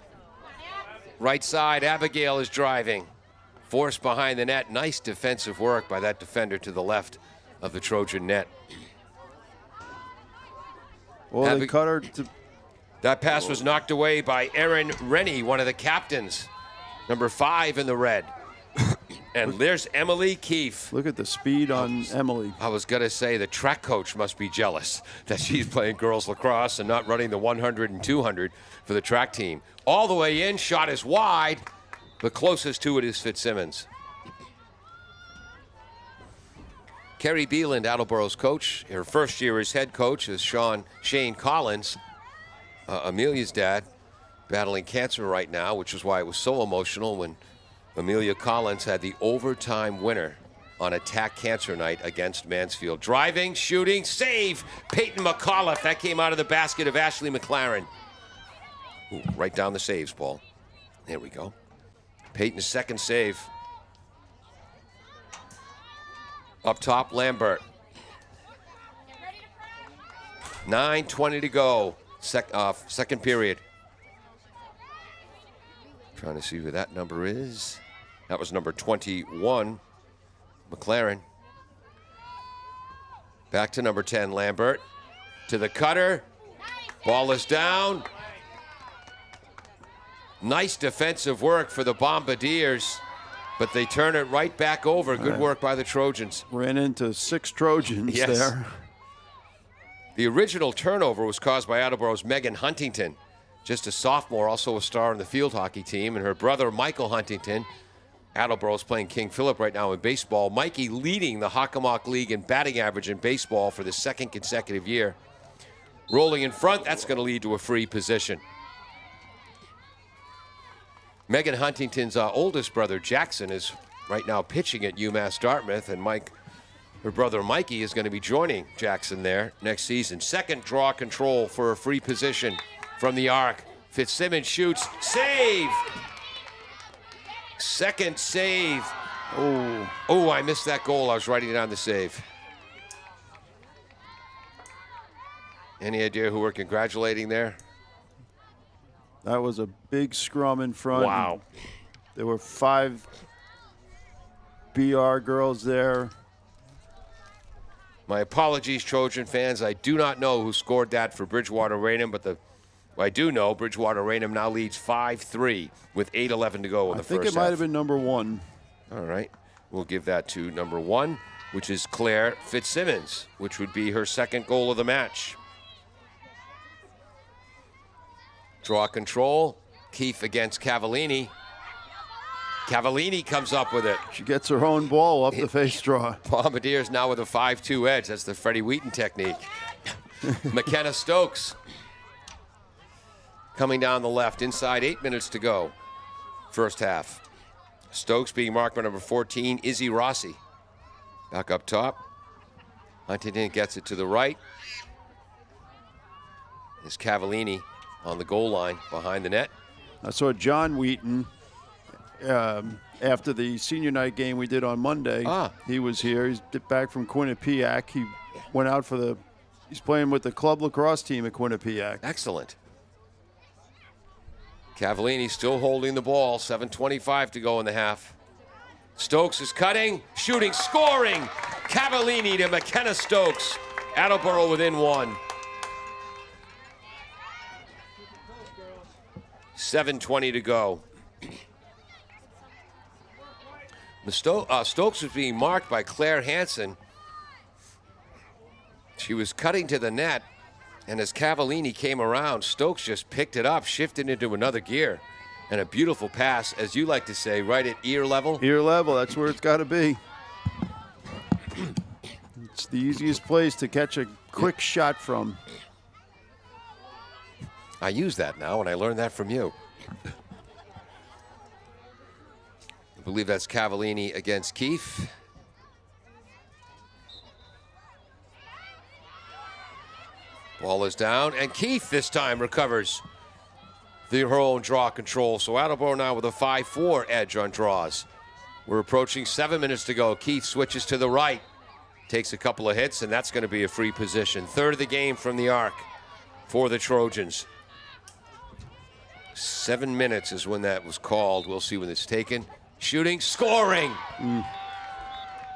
Right side, Abigail is driving. Forced behind the net. Nice defensive work by that defender to the left of the Trojan net. Well, they cut her to... That pass was knocked away by Erin Rennie, one of the captains. Number 5 in the red. And there's Emily Keefe. Look at the speed on Emily. I was going to say the track coach must be jealous that she's playing girls lacrosse and not running the 100 and 200 for the track team. All the way in, shot is wide, but closest to it is Fitzsimmons. Kerry Beeland, Attleboro's coach. Her first year as head coach is Shane Collins, Amelia's dad, battling cancer right now, which is why it was so emotional when Amelia Collins had the overtime winner on attack cancer night against Mansfield. Driving, shooting, save! Peyton McAuliffe. That came out of the basket of Ashley McLaren. Ooh, right down the saves, Paul. There we go. Peyton's second save. Up top, Lambert. 9:20 to go. Second period. Trying to see who that number is. That was number 21, McLaren. Back to number 10, Lambert. To the cutter. Ball is down. Nice defensive work for the Bombardiers, but they turn it right back over. Good work by the Trojans. Ran into 6 Trojans there. The original turnover was caused by Attleboro's Megan Huntington, just a sophomore, also a star in the field hockey team, and her brother Michael Huntington. Attleboro's playing King Philip right now in baseball. Mikey leading the Hockomock League in batting average in baseball for the 2nd consecutive year. Rolling in front, that's going to lead to a free position. Megan Huntington's oldest brother, Jackson, is right now pitching at UMass Dartmouth, and her brother Mikey is going to be joining Jackson there next season. Second draw control for a free position from the arc. Fitzsimmons shoots, save! Second save. Oh, I missed that goal. I was writing down the save. Any idea who we're congratulating there? That was a big scrum in front. Wow. There were 5 BR girls there. My apologies, Trojan fans. I do not know who scored that for Bridgewater-Raynham, but I do know Bridgewater-Raynham now leads 5-3 with 8:11 to go in the first half. I think it might have been number 1. All right. We'll give that to number 1, which is Claire Fitzsimmons, which would be her second goal of the match. Draw control. Keefe against Cavallini. Cavallini comes up with it. She gets her own ball up the face draw. Bombardiers now with a 5-2 edge. That's the Freddie Wheaton technique. McKenna Stokes coming down the left. Inside 8 minutes to go. First half. Stokes being marked by number 14, Izzy Rossi. Back up top. Huntington gets it to the right. Is Cavallini on the goal line behind the net. I saw John Wheaton after the senior night game we did on Monday. He was here. He's back from Quinnipiac. He went out he's playing with the club lacrosse team at Quinnipiac. Excellent. Cavallini still holding the ball. 7:25 to go in the half. Stokes is cutting, shooting, scoring. Cavallini to McKenna Stokes. Attleboro within 1. 7:20 to go. Stokes was being marked by Claire Hansen. She was cutting to the net, and as Cavallini came around, Stokes just picked it up, shifted into another gear, and a beautiful pass, as you like to say, right at ear level. Ear level, that's where it's got to be. It's the easiest place to catch a quick shot from. I use that now, and I learned that from you. I believe that's Cavallini against Keefe. Ball is down, and Keefe this time recovers her own draw control. So Attleboro now with a 5-4 edge on draws. We're approaching 7 minutes to go. Keefe switches to the right, takes a couple of hits, and that's going to be a free position. Third of the game from the arc for the Trojans. 7 minutes is when that was called. We'll see when it's taken. Shooting, scoring.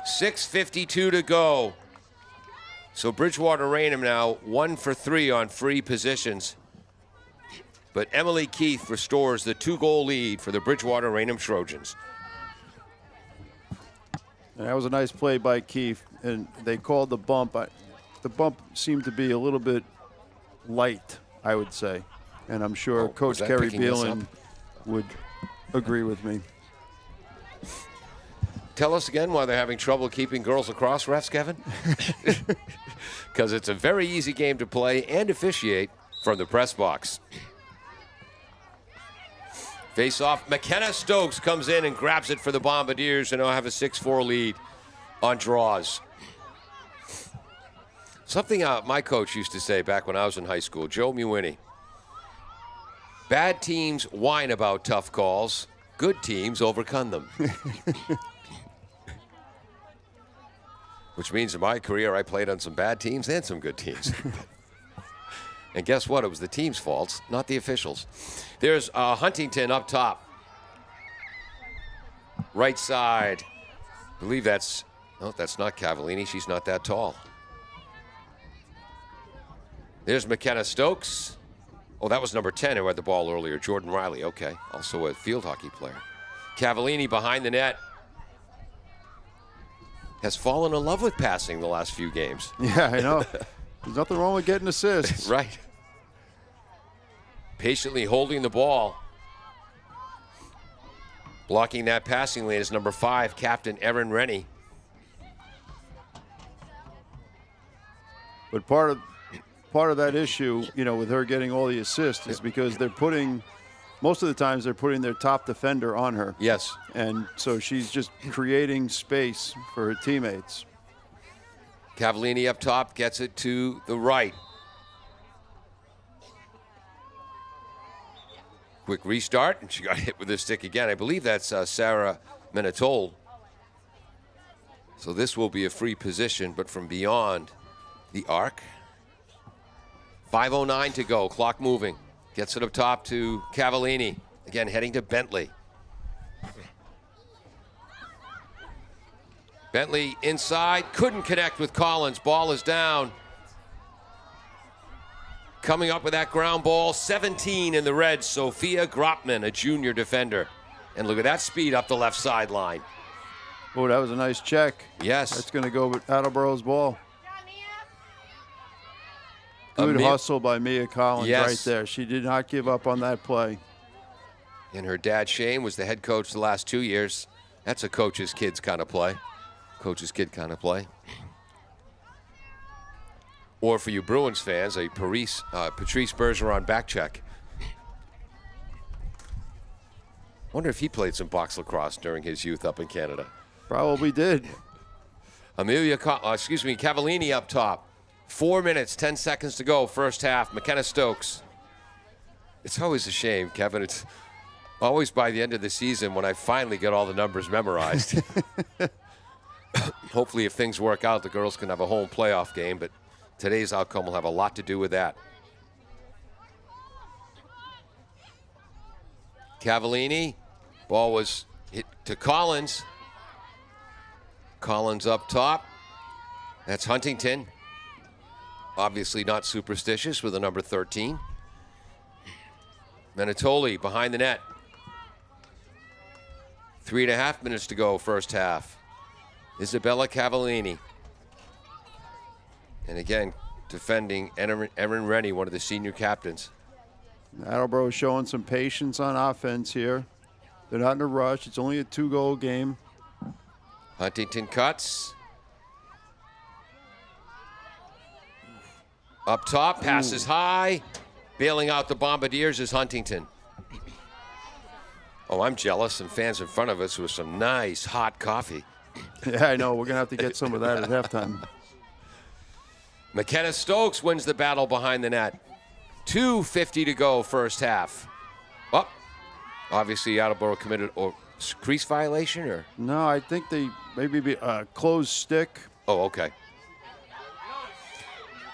6:52 to go. So Bridgewater-Raynham now 1 for 3 on free positions. But Emily Keefe restores the 2-goal lead for the Bridgewater-Raynham Trojans. And that was a nice play by Keefe, and they called the bump. The bump seemed to be a little bit light, I would say. And I'm sure Coach Kerry Beelan would agree with me. Tell us again why they're having trouble keeping girls lacrosse refs, Kevin. Because it's a very easy game to play and officiate from the press box. Face off, McKenna Stokes comes in and grabs it for the Bombardiers and now have a 6-4 lead on draws. Something my coach used to say back when I was in high school, Joe Muini. Bad teams whine about tough calls. Good teams overcome them. Which means in my career, I played on some bad teams and some good teams. And guess what? It was the team's faults, not the officials. There's Huntington up top. Right side. I believe that's not Cavallini. She's not that tall. There's McKenna Stokes. Oh, that was number 10 who had the ball earlier. Jordan Riley, okay. Also a field hockey player. Cavallini behind the net. Has fallen in love with passing the last few games. Yeah, I know. There's nothing wrong with getting assists. Right. Patiently holding the ball. Blocking that passing lane is number 5, Captain Erin Rennie. But part of that issue, with her getting all the assists is because most of the times they're putting their top defender on her. Yes. And so she's just creating space for her teammates. Cavallini up top gets it to the right. Quick restart, and she got hit with her stick again. I believe that's Sarah Menatol. So this will be a free position, but from beyond the arc. 5:09 to go, clock moving. Gets it up top to Cavallini. Again, heading to Bentley. Bentley inside, couldn't connect with Collins. Ball is down. Coming up with that ground ball, 17 in the red, Sophia Grotman, a junior defender. And look at that speed up the left sideline. Oh, that was a nice check. Yes. That's going to go with Attleboro's ball. Good hustle by Mia Collins right there. She did not give up on that play. And her dad, Shane, was the head coach the last 2 years. That's a coach's kid's kind of play. Coach's kid kind of play. Or for you Bruins fans, a Patrice Bergeron back check. Wonder if he played some box lacrosse during his youth up in Canada. Probably did. Cavallini up top. 4 minutes, 10 seconds to go, first half. McKenna Stokes. It's always a shame, Kevin. It's always by the end of the season when I finally get all the numbers memorized. Hopefully, if things work out, the girls can have a home playoff game, but today's outcome will have a lot to do with that. Cavallini, ball was hit to Collins. Collins up top. That's Huntington. Obviously not superstitious with the number 13. Menatoli behind the net. 3.5 minutes to go, first half. Isabella Cavallini. And again, defending Erin Rennie, one of the senior captains. Attleboro showing some patience on offense here. They're not in a rush. It's only a 2-goal game. Huntington cuts. Up top, passes high. Bailing out the Bombardiers is Huntington. Oh, I'm jealous, and fans in front of us with some nice hot coffee. Yeah, I know. We're going to have to get some of that at halftime. McKenna Stokes wins the battle behind the net. 2:50 to go, first half. Oh, obviously Attleboro committed a crease violation, or? No, I think they maybe a closed stick. Oh, okay.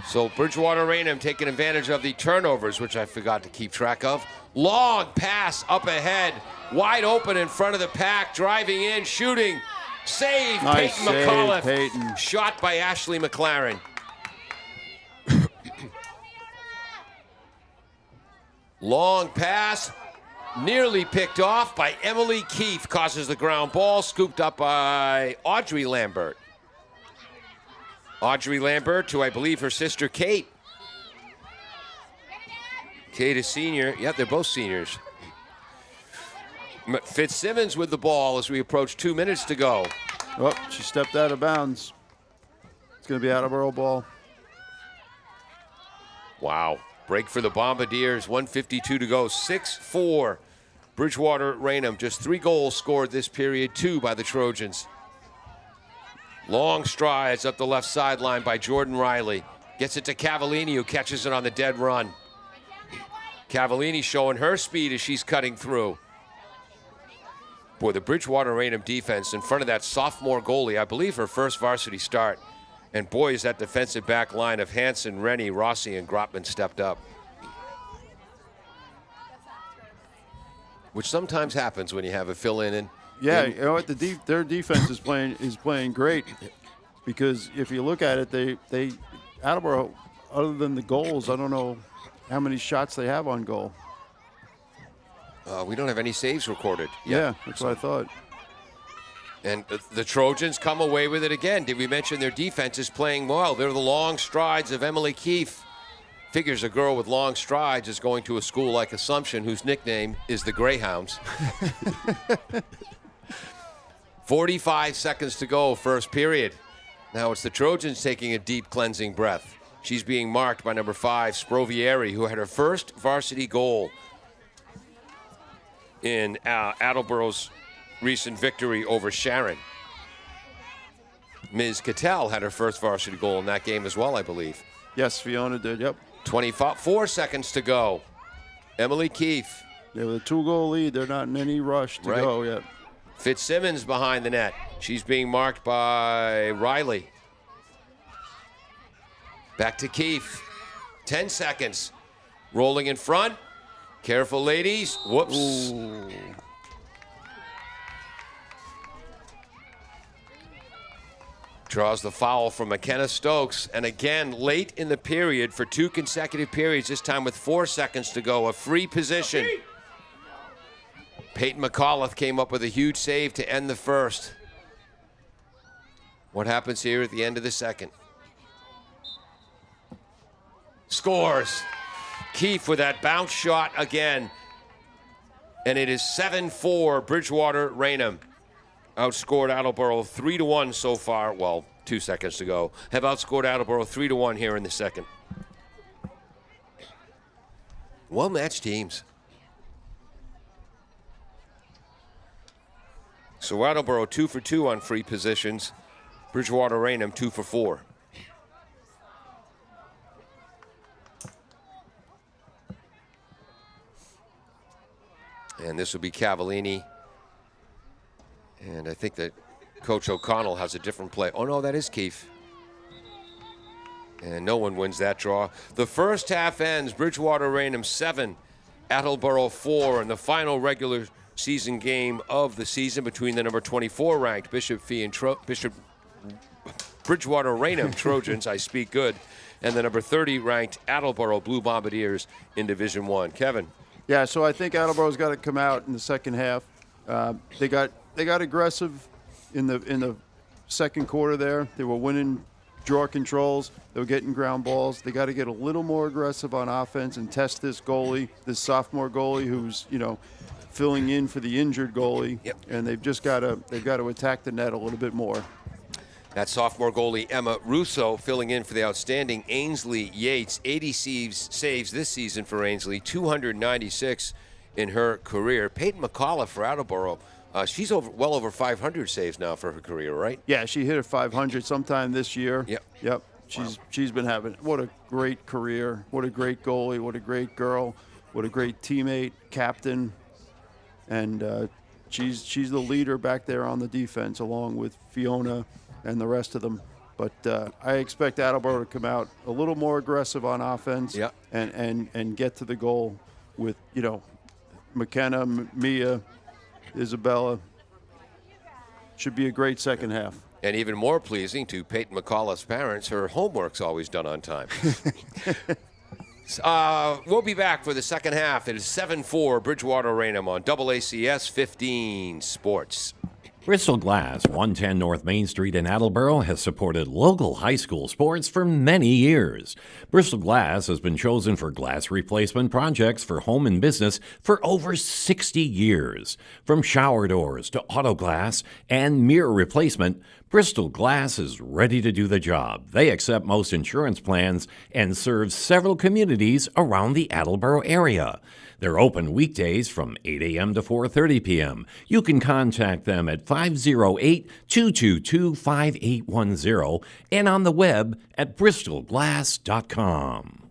So Bridgewater-Raynham taking advantage of the turnovers, which I forgot to keep track of. Long pass up ahead, wide open in front of the pack, driving in, shooting, save, Nice Peyton save, McAuliffe. Peyton. Shot by Ashley McLaren. Long pass, nearly picked off by Emily Keefe, causes the ground ball, scooped up by Audrey Lambert. Audrey Lambert to, I believe, her sister Kate. Kate is senior. Yeah, they're both seniors. Fitzsimmons with the ball as we approach 2 minutes to go. Oh, she stepped out of bounds. It's going to be Attleboro ball. Wow. Break for the Bombardiers. 1:52 to go. 6-4. Bridgewater-Raynham. Just 3 goals scored this period. 2 by the Trojans. Long strides up the left sideline by Jordan Riley. Gets it to Cavallini, who catches it on the dead run. Cavallini showing her speed as she's cutting through. Boy, the Bridgewater-Raynham defense in front of that sophomore goalie, I believe her first varsity start, And boy, is that defensive back line of Hansen, Rennie, Rossi, and Grotman stepped up. Which sometimes happens when you have a fill-in. Yeah, you know what? Their defense is playing great, because if you look at it, they Attleboro, other than the goals, I don't know how many shots they have on goal. We don't have any saves recorded. Yeah, that's what I thought. And the Trojans come away with it again. Did we mention their defense is playing well? They're the long strides of Emily Keefe. Figures a girl with long strides is going to a school like Assumption, whose nickname is the Greyhounds. 45 seconds to go, first period. Now it's the Trojans taking a deep cleansing breath. She's being marked by number 5, Sprovieri, who had her first varsity goal in Attleboro's recent victory over Sharon. Ms. Cattell had her first varsity goal in that game as well, I believe. Yes, Fiona did, yep. 24 seconds to go. Emily Keefe. They have a 2-goal lead. They're not in any rush to go yet. Fitzsimmons behind the net. She's being marked by Riley. Back to Keefe. 10 seconds. Rolling in front. Careful, ladies. Whoops. Ooh. Draws the foul from McKenna Stokes. And again, late in the period for 2 consecutive periods, this time with 4 seconds to go. A free position. Peyton McAuliffe came up with a huge save to end the first. What happens here at the end of the second? Scores. Keefe with that bounce shot again. And it is 7-4 Bridgewater-Raynham. Outscored Attleboro 3-1 so far. Well, 2 seconds to go. Have outscored Attleboro 3-1 here in the second. Well-matched teams. So Attleboro 2 for 2 on free positions. Bridgewater-Raynham 2 for 4. And this will be Cavallini. And I think that Coach O'Connell has a different play. Oh, no, that is Keefe. And no one wins that draw. The first half ends Bridgewater-Raynham 7, Attleboro 4, and the final regular season game of the season between the number 24 ranked Bishop Bridgewater-Raynham Trojans, I speak good, and the number 30 ranked Attleboro Blue Bombardiers in Division 1. Kevin. Yeah, so I think Attleboro's got to come out in the second half. They got aggressive in the second quarter there. They were winning draw controls. They were getting ground balls. They got to get a little more aggressive on offense and test this goalie, this sophomore goalie who's, filling in for the injured goalie. Yep. And they've got to attack the net a little bit more. That sophomore goalie, Emma Russo, filling in for the outstanding Ainsley Yates. 80 saves this season for Ainsley, 296 in her career. Peyton McAuliffe for Attleboro. She's well over 500 saves now for her career, right? Yeah, she hit her 500 sometime this year. Yep. She's been having, what a great career. What a great goalie. What a great girl. What a great teammate, captain. And she's the leader back there on the defense, along with Fiona and the rest of them. But I expect Attleboro to come out a little more aggressive on offense and get to the goal with, McKenna, Mia, Isabella. Should be a great second half. And even more pleasing to Peyton McAuliffe's parents, her homework's always done on time. We'll be back for the second half. It is 7-4 Bridgewater-Raynham on AACS 15 Sports. Bristol Glass, 110 North Main Street in Attleboro, has supported local high school sports for many years. Bristol Glass has been chosen for glass replacement projects for home and business for over 60 years. From shower doors to auto glass and mirror replacement, Bristol Glass is ready to do the job. They accept most insurance plans and serve several communities around the Attleboro area. They're open weekdays from 8 a.m. to 4:30 p.m. You can contact them at 508-222-5810 and on the web at bristolglass.com.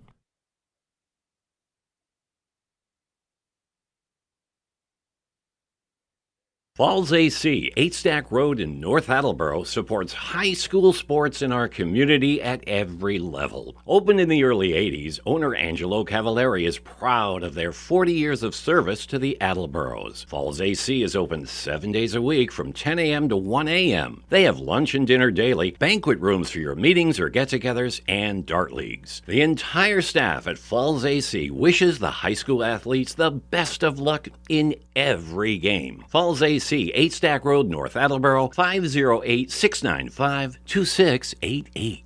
Falls AC, 8 Stack Road in North Attleboro, supports high school sports in our community at every level. Opened in the early 80s, owner Angelo Cavallari is proud of their 40 years of service to the Attleboros. Falls AC is open 7 days a week from 10 a.m. to 1 a.m. They have lunch and dinner daily, banquet rooms for your meetings or get-togethers, and dart leagues. The entire staff at Falls AC wishes the high school athletes the best of luck in every game. Falls AC, 8 Stack Road, North Attleboro, 508-695-2688.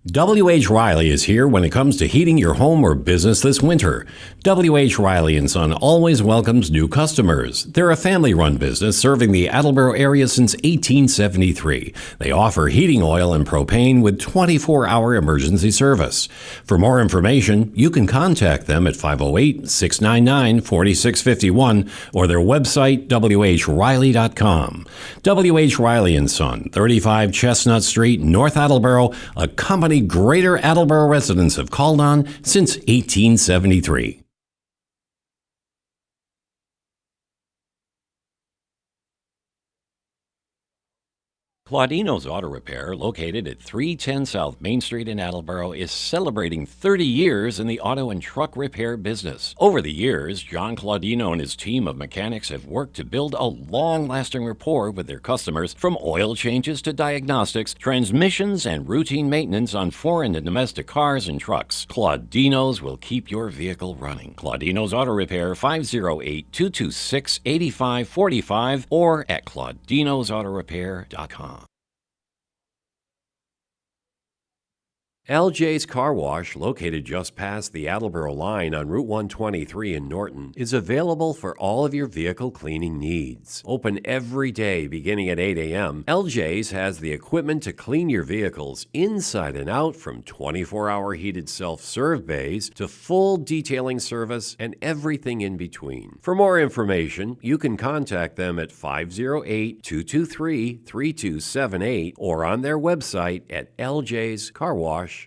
W.H. Riley is here when it comes to heating your home or business this winter. W.H. Riley & Son always welcomes new customers. They're a family-run business serving the Attleboro area since 1873. They offer heating oil and propane with 24-hour emergency service. For more information, you can contact them at 508-699-4651 or their website, whriley.com. W.H. Riley & Son, 35 Chestnut Street, North Attleboro, a company Greater Attleboro residents have called on since 1873. Claudino's Auto Repair, located at 310 South Main Street in Attleboro, is celebrating 30 years in the auto and truck repair business. Over the years, John Claudino and his team of mechanics have worked to build a long-lasting rapport with their customers, from oil changes to diagnostics, transmissions, and routine maintenance on foreign and domestic cars and trucks. Claudino's will keep your vehicle running. Claudino's Auto Repair, 508-226-8545 or at claudinosautorepair.com. LJ's Car Wash, located just past the Attleboro line on Route 123 in Norton, is available for all of your vehicle cleaning needs. Open every day beginning at 8 a.m., LJ's has the equipment to clean your vehicles inside and out, from 24-hour heated self-serve bays to full detailing service and everything in between. For more information, you can contact them at 508-223-3278 or on their website at ljscarwash.com.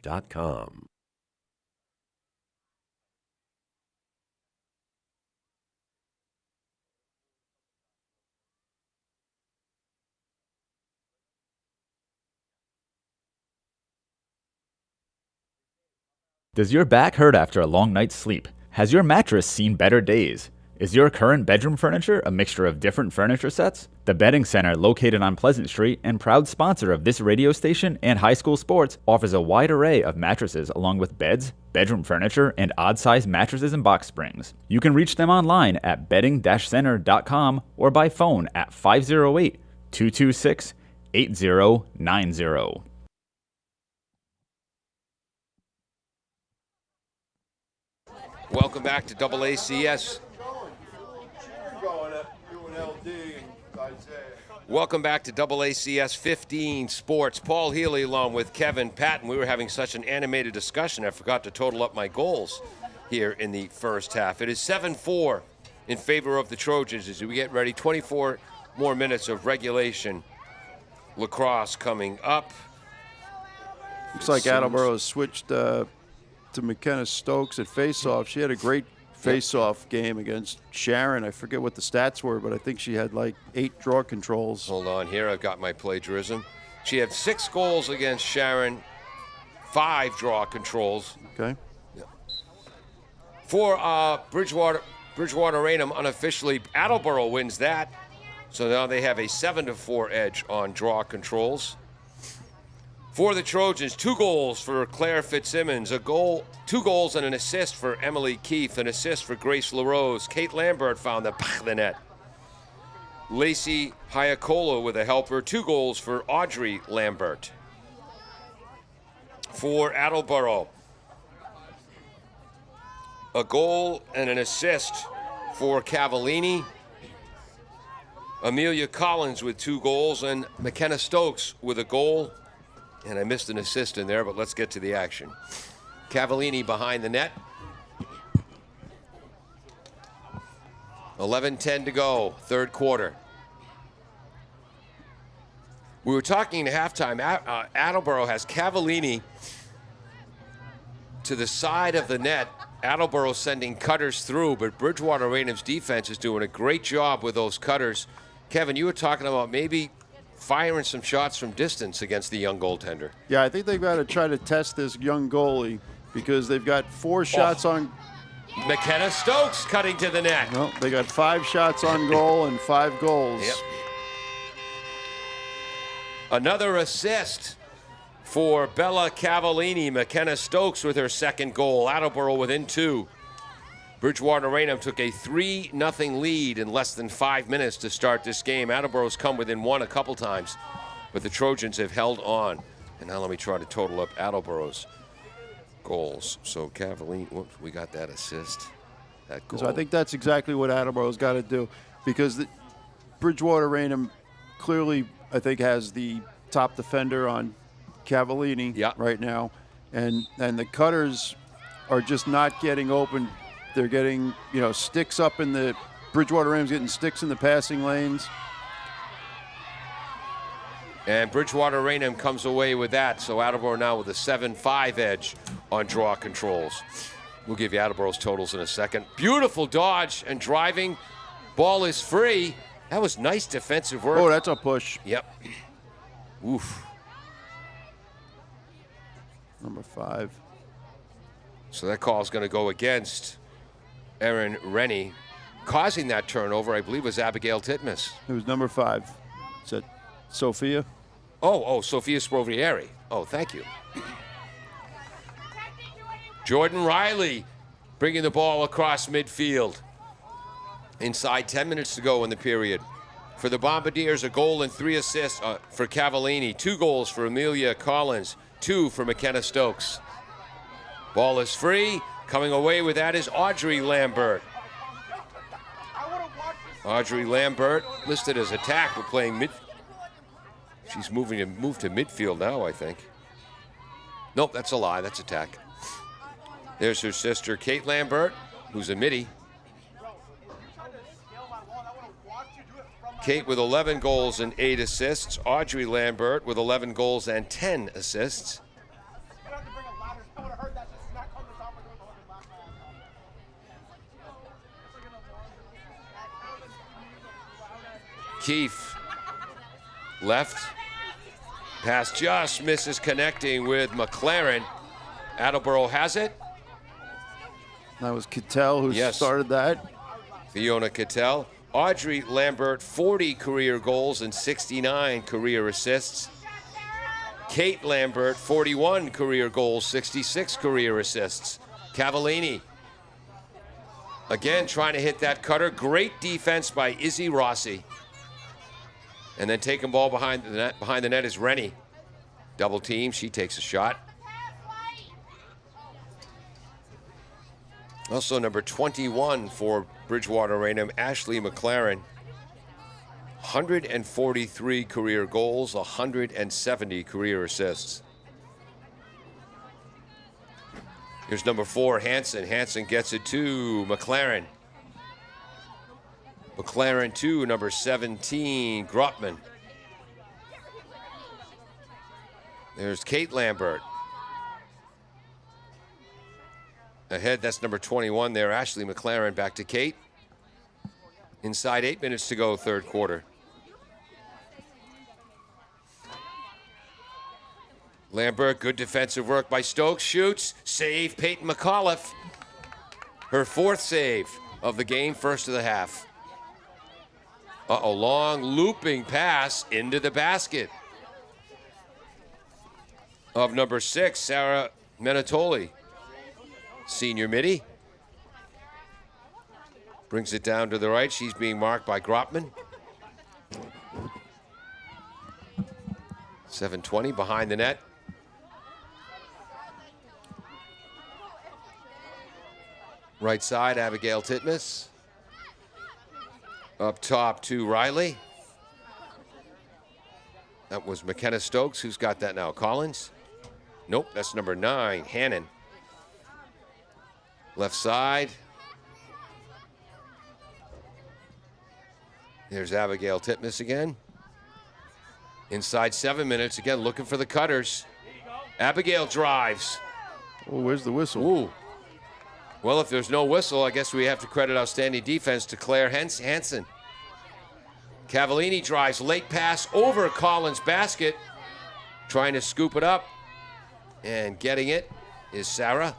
Does your back hurt after a long night's sleep? Has your mattress seen better days? Is your current bedroom furniture a mixture of different furniture sets? The Bedding Center, located on Pleasant Street and proud sponsor of this radio station and high school sports, offers a wide array of mattresses along with beds, bedroom furniture, and odd-sized mattresses and box springs. You can reach them online at bedding-center.com or by phone at 508-226-8090. Welcome back to AACS. Welcome back to AACS 15 Sports. Paul Healy along with Kevin Patton. We were having such an animated discussion, I forgot to total up my goals here in the first half. It is 7-4 in favor of the Trojans as we get ready. 24 more minutes of regulation. Lacrosse coming up. Looks like Attleboro has switched to McKenna Stokes at faceoff. She had a great face-off game against Sharon. I forget what the stats were, but I think she had like 8 draw controls. Hold on here, I've got my plagiarism. She had 6 goals against Sharon, 5 draw controls. Okay. For Bridgewater-Raynham, unofficially, Attleboro wins that. So now they have a 7-4 edge on draw controls. For the Trojans, 2 goals for Claire Fitzsimmons, 2 goals and an assist for Emily Keefe, an assist for Grace LaRose. Kate Lambert found the net. Lacey Hayakolo with a helper, 2 goals for Audrey Lambert. For Attleboro, a goal and an assist for Cavallini. Amelia Collins with 2 goals, and McKenna Stokes with a goal. And I missed an assist in there, but let's get to the action. Cavallini behind the net. 11:10 to go, third quarter. We were talking at halftime. Attleboro has Cavallini to the side of the net Attleboro sending cutters through, but Bridgewater-Raynham's defense is doing a great job with those cutters. Kevin, you were talking about maybe firing some shots from distance against the young goaltender. Yeah, I think they've got to try to test this young goalie because they've got 4 shots on. McKenna Stokes cutting to the net. No, they got 5 shots on goal and 5 goals. Yep. Another assist for Bella Cavallini. McKenna Stokes with her second goal. Attleboro within 2. Bridgewater-Raynham took a 3-0 lead in less than 5 minutes to start this game. Attleboro's come within 1 a couple times, but the Trojans have held on. And now let me try to total up Attleboro's goals. So Cavallini, whoops, we got that assist, that goal. So I think that's exactly what Attleboro's got to do because Bridgewater-Raynham clearly, I think, has the top defender on Cavallini right now, and the cutters are just not getting open. They're getting, sticks up in the Bridgewater-Raynham's getting sticks in the passing lanes. And Bridgewater-Raynham comes away with that, so Attleboro now with a 7-5 edge on draw controls. We'll give you Attleboro's totals in a second. Beautiful dodge and driving. Ball is free. That was nice defensive work. Oh, that's a push. Yep. Oof. Number 5. So that call is going to go against Erin Rennie. Causing that turnover, I believe, was Abigail Titmus. It was number 5. Is that Sophia? Oh, Sophia Sprovieri. Oh, thank you. Jordan Riley bringing the ball across midfield. Inside 10 minutes to go in the period. For the Bombardiers, a goal and 3 assists for Cavallini. 2 goals for Amelia Collins. 2 for McKenna Stokes. Ball is free. Coming away with that is Audrey Lambert. Audrey Lambert listed as attack, but playing mid. She's moved to midfield now, I think. Nope, that's a lie. That's attack. There's her sister, Kate Lambert, who's a midi. Kate with 11 goals and 8 assists. Audrey Lambert with 11 goals and 10 assists. Keefe left. Pass just misses connecting with McLaren. Attleboro has it. That was Cattell who started that. Fiona Cattell. Audrey Lambert, 40 career goals and 69 career assists. Kate Lambert, 41 career goals, 66 career assists. Cavallini, again trying to hit that cutter. Great defense by Izzy Rossi. And then taking ball behind the net is Rennie. Double team, she takes a shot. Also number 21 for Bridgewater-Raynham, Ashley McLaren. 143 career goals, 170 career assists. Here's number 4, Hansen. Hansen gets it to McLaren. McLaren 2, number 17, Grotman. There's Kate Lambert. Ahead, that's number 21 there, Ashley McLaren. Back to Kate. Inside 8 minutes to go, third quarter. Lambert, good defensive work by Stokes. Shoots, save, Peyton McAuliffe. Her 4th save of the game, first of the half. Long looping pass into the basket of number 6, Sarah Menatoli. Senior midi. Brings it down to the right. She's being marked by Grotman. 7:20 behind the net. Right side, Abigail Titmus. Up top to Riley. That was McKenna Stokes. Who's got that now? Collins? Nope, that's number 9, Hannon. Left side. There's Abigail Titmus again. Inside 7 minutes, again looking for the cutters. Abigail drives. Oh, where's the whistle? Ooh. Well, if there's no whistle, I guess we have to credit outstanding defense to Claire Hansen. Cavallini drives, late pass over Collins' basket, trying to scoop it up, and getting it is Sarah.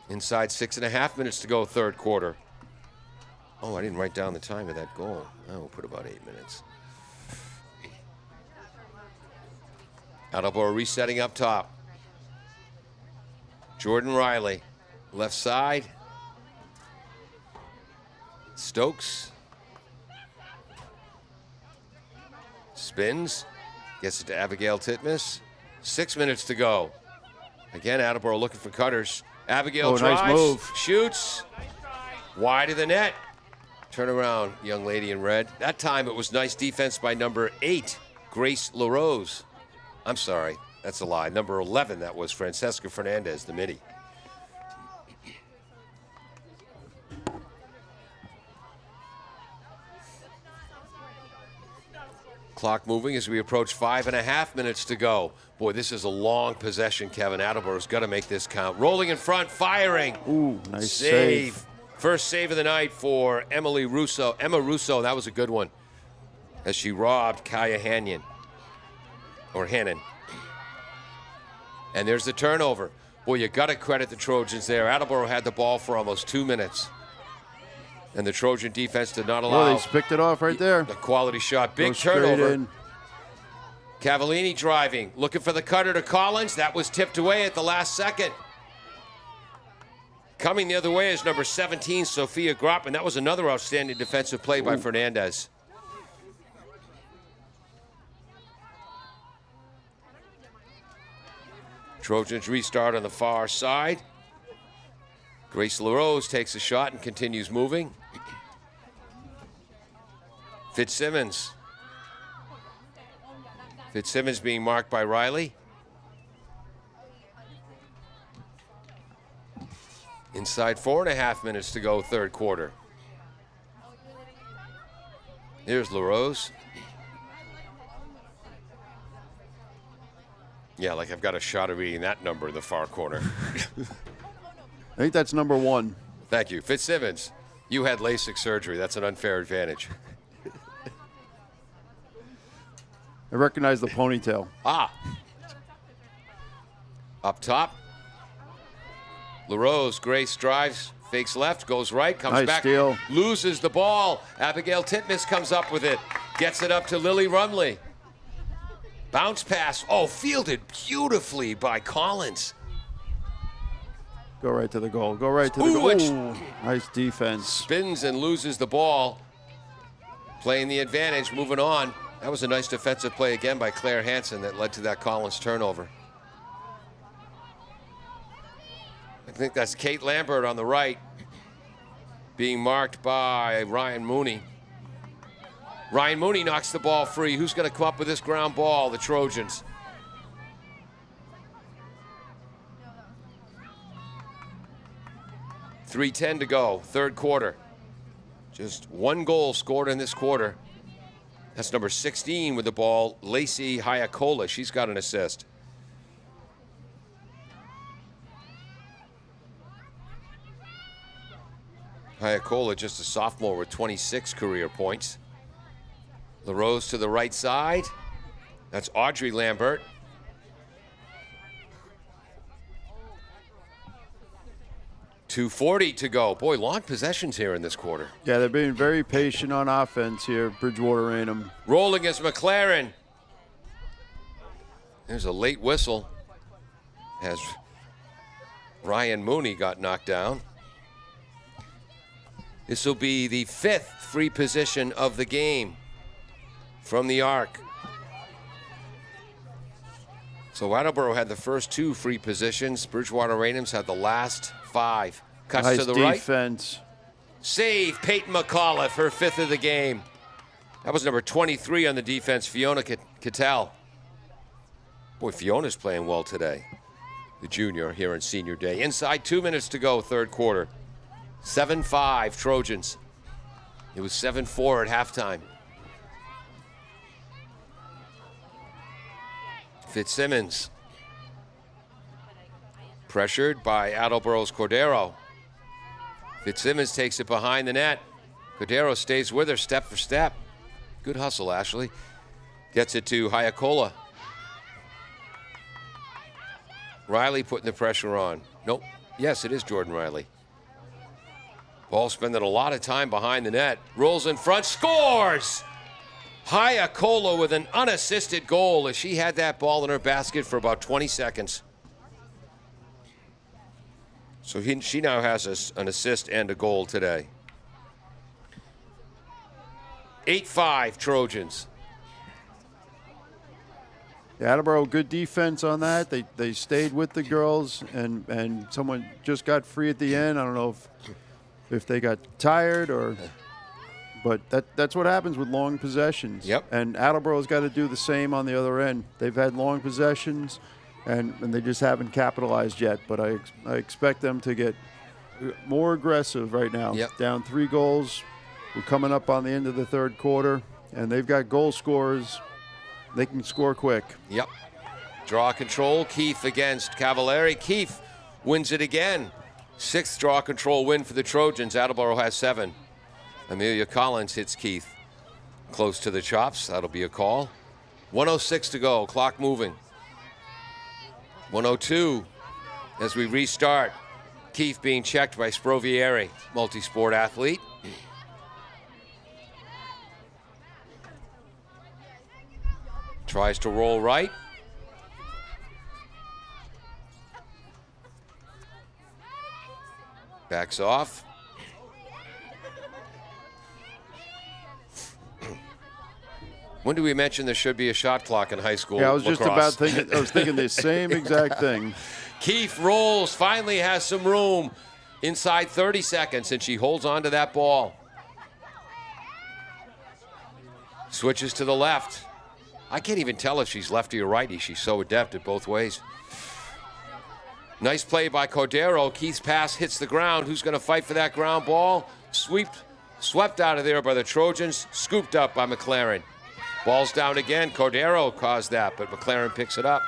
Inside 6.5 minutes to go, third quarter. Oh, I didn't write down the time of that goal. Oh, we'll put about 8 minutes. Attleboro resetting up top. Jordan Riley, left side. Stokes. Spins. Gets it to Abigail Titmus. 6 minutes to go. Again, Attleboro looking for cutters. Abigail drives, nice move. Shoots. Wide of the net. Turn around, young lady in red. That time it was nice defense by number 8, Grace LaRose. I'm sorry, that's a lie. Number 11, that was Francesca Fernandez, the midi. Clock moving as we approach 5.5 minutes to go. Boy, this is a long possession, Kevin. Attleboro's got to make this count. Rolling in front, firing. Ooh, nice save. First save of the night for Emma Russo. That was a good one. As she robbed Kaya Hannon. And there's the turnover. Boy, you got to credit the Trojans there. Attleboro had the ball for almost 2 minutes. And the Trojan defense did not allow. Oh, they picked it off right there. The quality shot. Big Go straight turnover. in. Cavallini driving. Looking for the cutter to Collins. That was tipped away at the last second. Coming the other way is number 17, Sophia Gropp. And that was another outstanding defensive play by Fernandez. Trojans restart on the far side. Grace LaRose takes a shot and continues moving. Fitzsimmons. Fitzsimmons being marked by Riley. Inside 4.5 minutes to go, third quarter. Here's LaRose. Yeah, like I've got a shot of reading that number in the far corner. I think that's number 1. Thank you. Fitzsimmons, you had LASIK surgery. That's an unfair advantage. I recognize the ponytail. Up top. LaRose, Grace drives, fakes left, goes right, comes Nice back, steal. loses the ball. Abigail Titmus comes up with it, gets it up to Lily Rumley. Bounce pass. Oh, fielded beautifully by Collins. Go right to the goal. Go right to the Ooh, goal. Ooh, nice defense. Spins and loses the ball. Playing the advantage, moving on. That was a nice defensive play again by Claire Hansen that led to that Collins turnover. I think that's Kate Lambert on the right, being marked by Ryan Mooney. Ryan Mooney knocks the ball free. Who's going to come up with this ground ball? The Trojans. .310 to go, third quarter. Just one goal scored in this quarter. That's number 16 with the ball, Lacey Hayakola. She's got an assist. Hayakola, just a sophomore with 26 career points. LaRose to the right side. That's Audrey Lambert. .240 to go. Boy, long possessions here in this quarter. Yeah, they're being very patient on offense here, Bridgewater-Raynham. Rolling is McLaren. There's a late whistle as Ryan Mooney got knocked down. This will be the 5th free position of the game from the arc. So Attleboro had the first 2 free positions. Bridgewater-Raynham's had the last 5. Cuts Nice to the defense. right. Save, Peyton McAuliffe, her 5th of the game. That was number 23 on the defense, Fiona Cattell. Boy, Fiona's playing well today. The junior here on senior day. Inside 2 minutes to go, third quarter. 7-5 Trojans. It was 7-4 at halftime. Fitzsimmons. Pressured by Attleboro's Cordero. Fitzsimmons takes it behind the net. Cordero stays with her step for step. Good hustle, Ashley. Gets it to Hayakola. Riley putting the pressure on. Nope. Yes, it is Jordan Riley. Ball spending a lot of time behind the net. Rolls in front, scores! Hayakola with an unassisted goal as she had that ball in her basket for about 20 seconds. So she now has an assist and a goal today. 8-5 Trojans. Attleboro, good defense on that. They stayed with the girls, and someone just got free at the end. I don't know if they got tired but that's what happens with long possessions. Yep. And Attleboro's got to do the same on the other end. They've had long possessions, and they just haven't capitalized yet. But I expect them to get more aggressive right now. Yep. Down 3 goals. We're coming up on the end of the third quarter, and they've got goal scorers. They can score quick. Yep. Draw control. Keefe against Cavallari. Keefe wins it again. 6th draw control win for the Trojans. Attleboro has 7. Amelia Collins hits Keith close to the chops. That'll be a call. 1:06 to go. Clock moving. 1:02 as we restart. Keefe being checked by Sprovieri, multi-sport athlete. Tries to roll right. Backs off. When do we mention there should be a shot clock in high school? Yeah, I was lacrosse? just about thinking. I was thinking the same exact thing. Keefe rolls, finally has some room inside 30 seconds, and she holds on to that ball. Switches to the left. I can't even tell if she's lefty or righty. She's so adept at both ways. Nice play by Cordero. Keith's pass hits the ground. Who's going to fight for that ground ball? Swept out of there by the Trojans. Scooped up by McLaren. Ball's down again. Cordero caused that, but McLaren picks it up.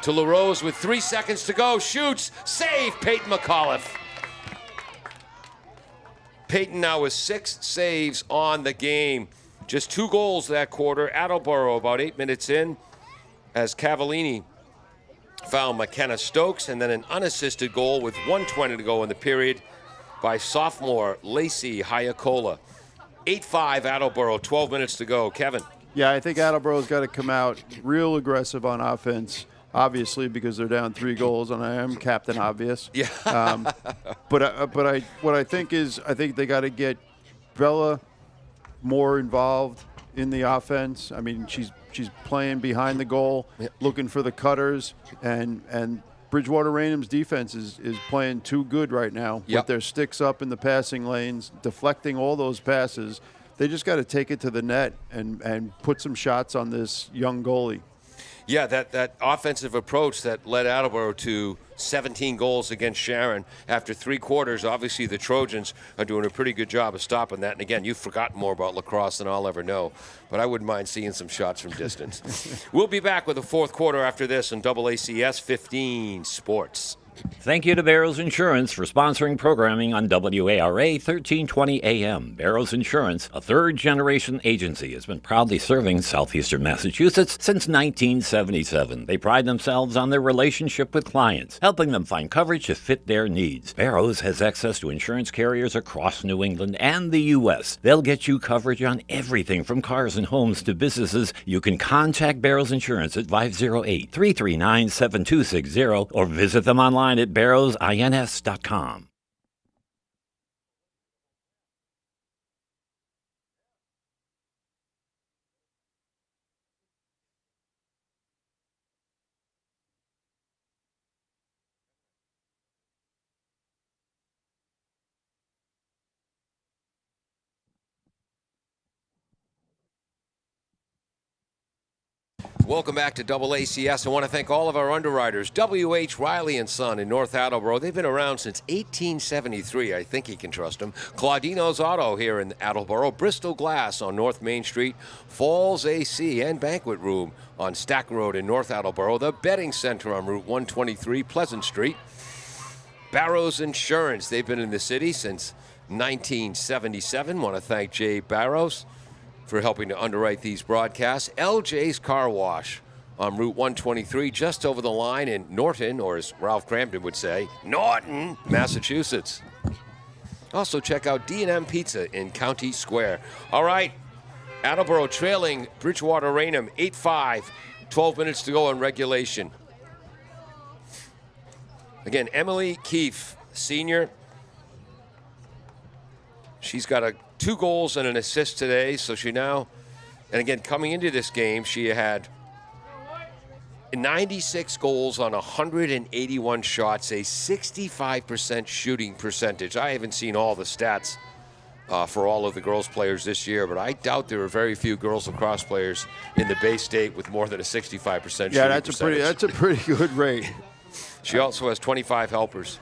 To LaRose with 3 seconds to go. Shoots. Save Peyton McAuliffe. Peyton now with 6 saves on the game. Just 2 goals that quarter. Attleboro about 8 minutes in as Cavallini found McKenna Stokes, and then an unassisted goal with 1:20 to go in the period by sophomore Lacey Hayakola. 8-5 Attleboro, 12 minutes to go. Kevin. Yeah, I think Attleboro's got to come out real aggressive on offense, obviously, because they're down 3 goals, and I am Captain Obvious. Yeah. But what I think is, I think they got to get Bella more involved in the offense. I mean, she's playing behind the goal, looking for the cutters, and Bridgewater-Raynham's defense is playing too good right now with their sticks up in the passing lanes, deflecting all those passes. They just got to take it to the net and put some shots on this young goalie. Yeah, that offensive approach that led Attleboro to 17 goals against Sharon after 3 quarters. Obviously, the Trojans are doing a pretty good job of stopping that. And again, you've forgotten more about lacrosse than I'll ever know. But I wouldn't mind seeing some shots from distance. We'll be back with the 4th quarter after this on AACS 15 Sports. Thank you to Barrows Insurance for sponsoring programming on WARA 1320 AM. Barrows Insurance, a third-generation agency, has been proudly serving southeastern Massachusetts since 1977. They pride themselves on their relationship with clients, helping them find coverage to fit their needs. Barrows has access to insurance carriers across New England and the U.S. They'll get you coverage on everything from cars and homes to businesses. You can contact Barrows Insurance at 508-339-7260 or visit them online at barrowsins.com. Welcome back to AACS. I want to thank all of our underwriters. W.H. Riley & Son in North Attleboro. They've been around since 1873. I think you can trust them. Claudino's Auto here in Attleboro. Bristol Glass on North Main Street. Falls AC and Banquet Room on Stack Road in North Attleboro. The Betting Center on Route 123, Pleasant Street. Barrows Insurance. They've been in the city since 1977. Want to thank Jay Barrows for helping to underwrite these broadcasts. LJ's Car Wash on Route 123, just over the line in Norton, or as Ralph Cramden would say, Norton, Massachusetts. Also check out D&M Pizza in County Square. All right, Attleboro trailing Bridgewater-Raynham 8-5, 12 minutes to go in regulation. Again, Emily Keefe, senior. She's got 2 goals and an assist today, so she now, and again, coming into this game, she had 96 goals on 181 shots, a 65% shooting percentage. I haven't seen all the stats for all of the girls players this year, but I doubt there are very few girls lacrosse players in the Bay State with more than a 65% shooting percentage. That's a pretty good rate. She also has 25 helpers.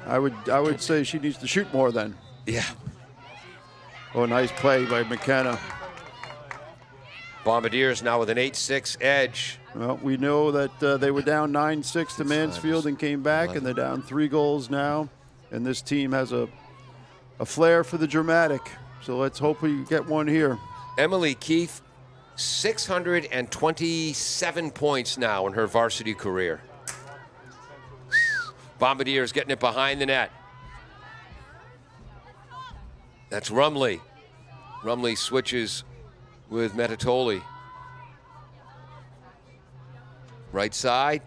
I would say she needs to shoot more then. Yeah. Oh, nice play by McKenna. Bombardiers now with an 8-6 edge. Well, we know that they were down 9-6 to Mansfield and came back, and they're down 3 goals now. And this team has a flair for the dramatic. So let's hope we get one here. Emily Keefe, 627 points now in her varsity career. Bombardiers getting it behind the net. That's Rumley. Rumley switches with Metatoli. Right side.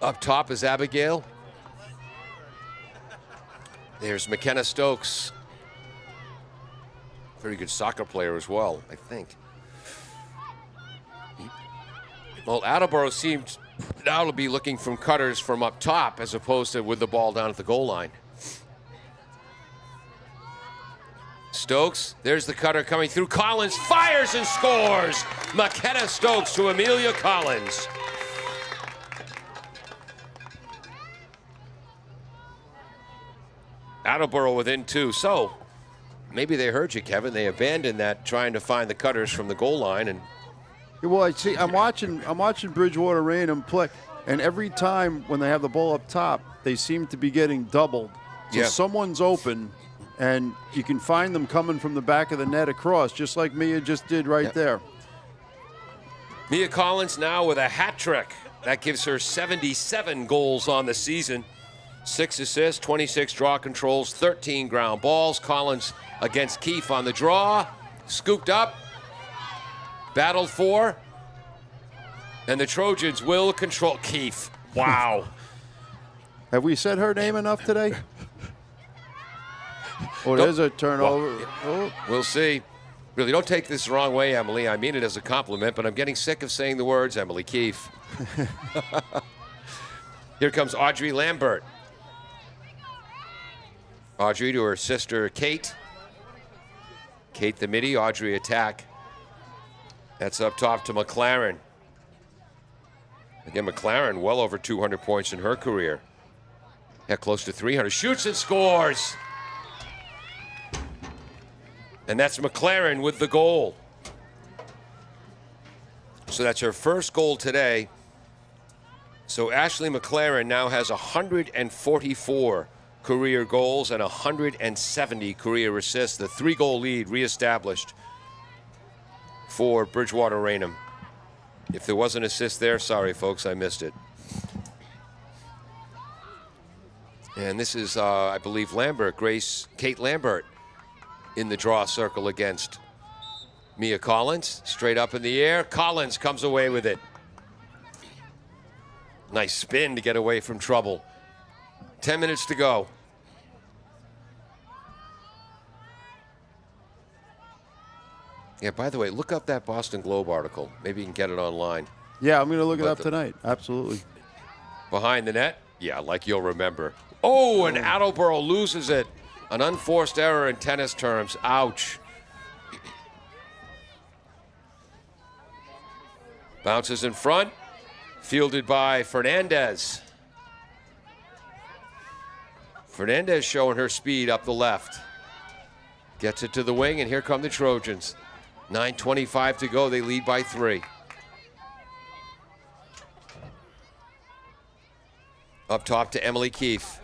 Up top is Abigail. There's McKenna Stokes. Very good soccer player as well, I think. Well, Attleboro seemed now to be looking from cutters from up top as opposed to with the ball down at the goal line. Stokes, there's the cutter coming through. Collins fires and scores. McKenna Stokes to Amelia Collins. Attleboro within 2. So maybe they heard you, Kevin. They abandoned that trying to find the cutters from the goal line. And well, I see. I'm watching Bridgewater-Raynham play, and every time when they have the ball up top, they seem to be getting doubled. So someone's open, and you can find them coming from the back of the net across, just like Mia just did right there. Mia Collins now with a hat trick. That gives her 77 goals on the season. 6 assists, 26 draw controls, 13 ground balls. Collins against Keefe on the draw. Scooped up. Battled for. And the Trojans will control Keefe. Wow. Have we said her name enough today? Oh, there's a turnover. Well, we'll see. Really, don't take this the wrong way, Emily. I mean it as a compliment, but I'm getting sick of saying the words Emily Keefe. Here comes Audrey Lambert. Audrey to her sister, Kate. Kate the midi, Audrey attack. That's up top to McLaren. Again, McLaren well over 200 points in her career. Heck, close to 300. Shoots and scores. And that's McLaren with the goal. So that's her first goal today. So Ashley McLaren now has 144 career goals and 170 career assists. The 3-goal lead reestablished for Bridgewater-Raynham. If there was an assist there, sorry, folks, I missed it. And this is, I believe, Lambert, Kate Lambert, in the draw circle against Mia Collins. Straight up in the air. Collins comes away with it. Nice spin to get away from trouble. 10 minutes to go. Yeah, by the way, look up that Boston Globe article. Maybe you can get it online. Yeah, I'm going to look it up tonight. Absolutely. Behind the net? Yeah, like you'll remember. Oh, and Attleboro loses it. An unforced error in tennis terms. Ouch. Bounces in front, fielded by Fernandez. Fernandez showing her speed up the left. Gets it to the wing, and here come the Trojans. 9:25 to go, they lead by 3. Up top to Emily Keefe.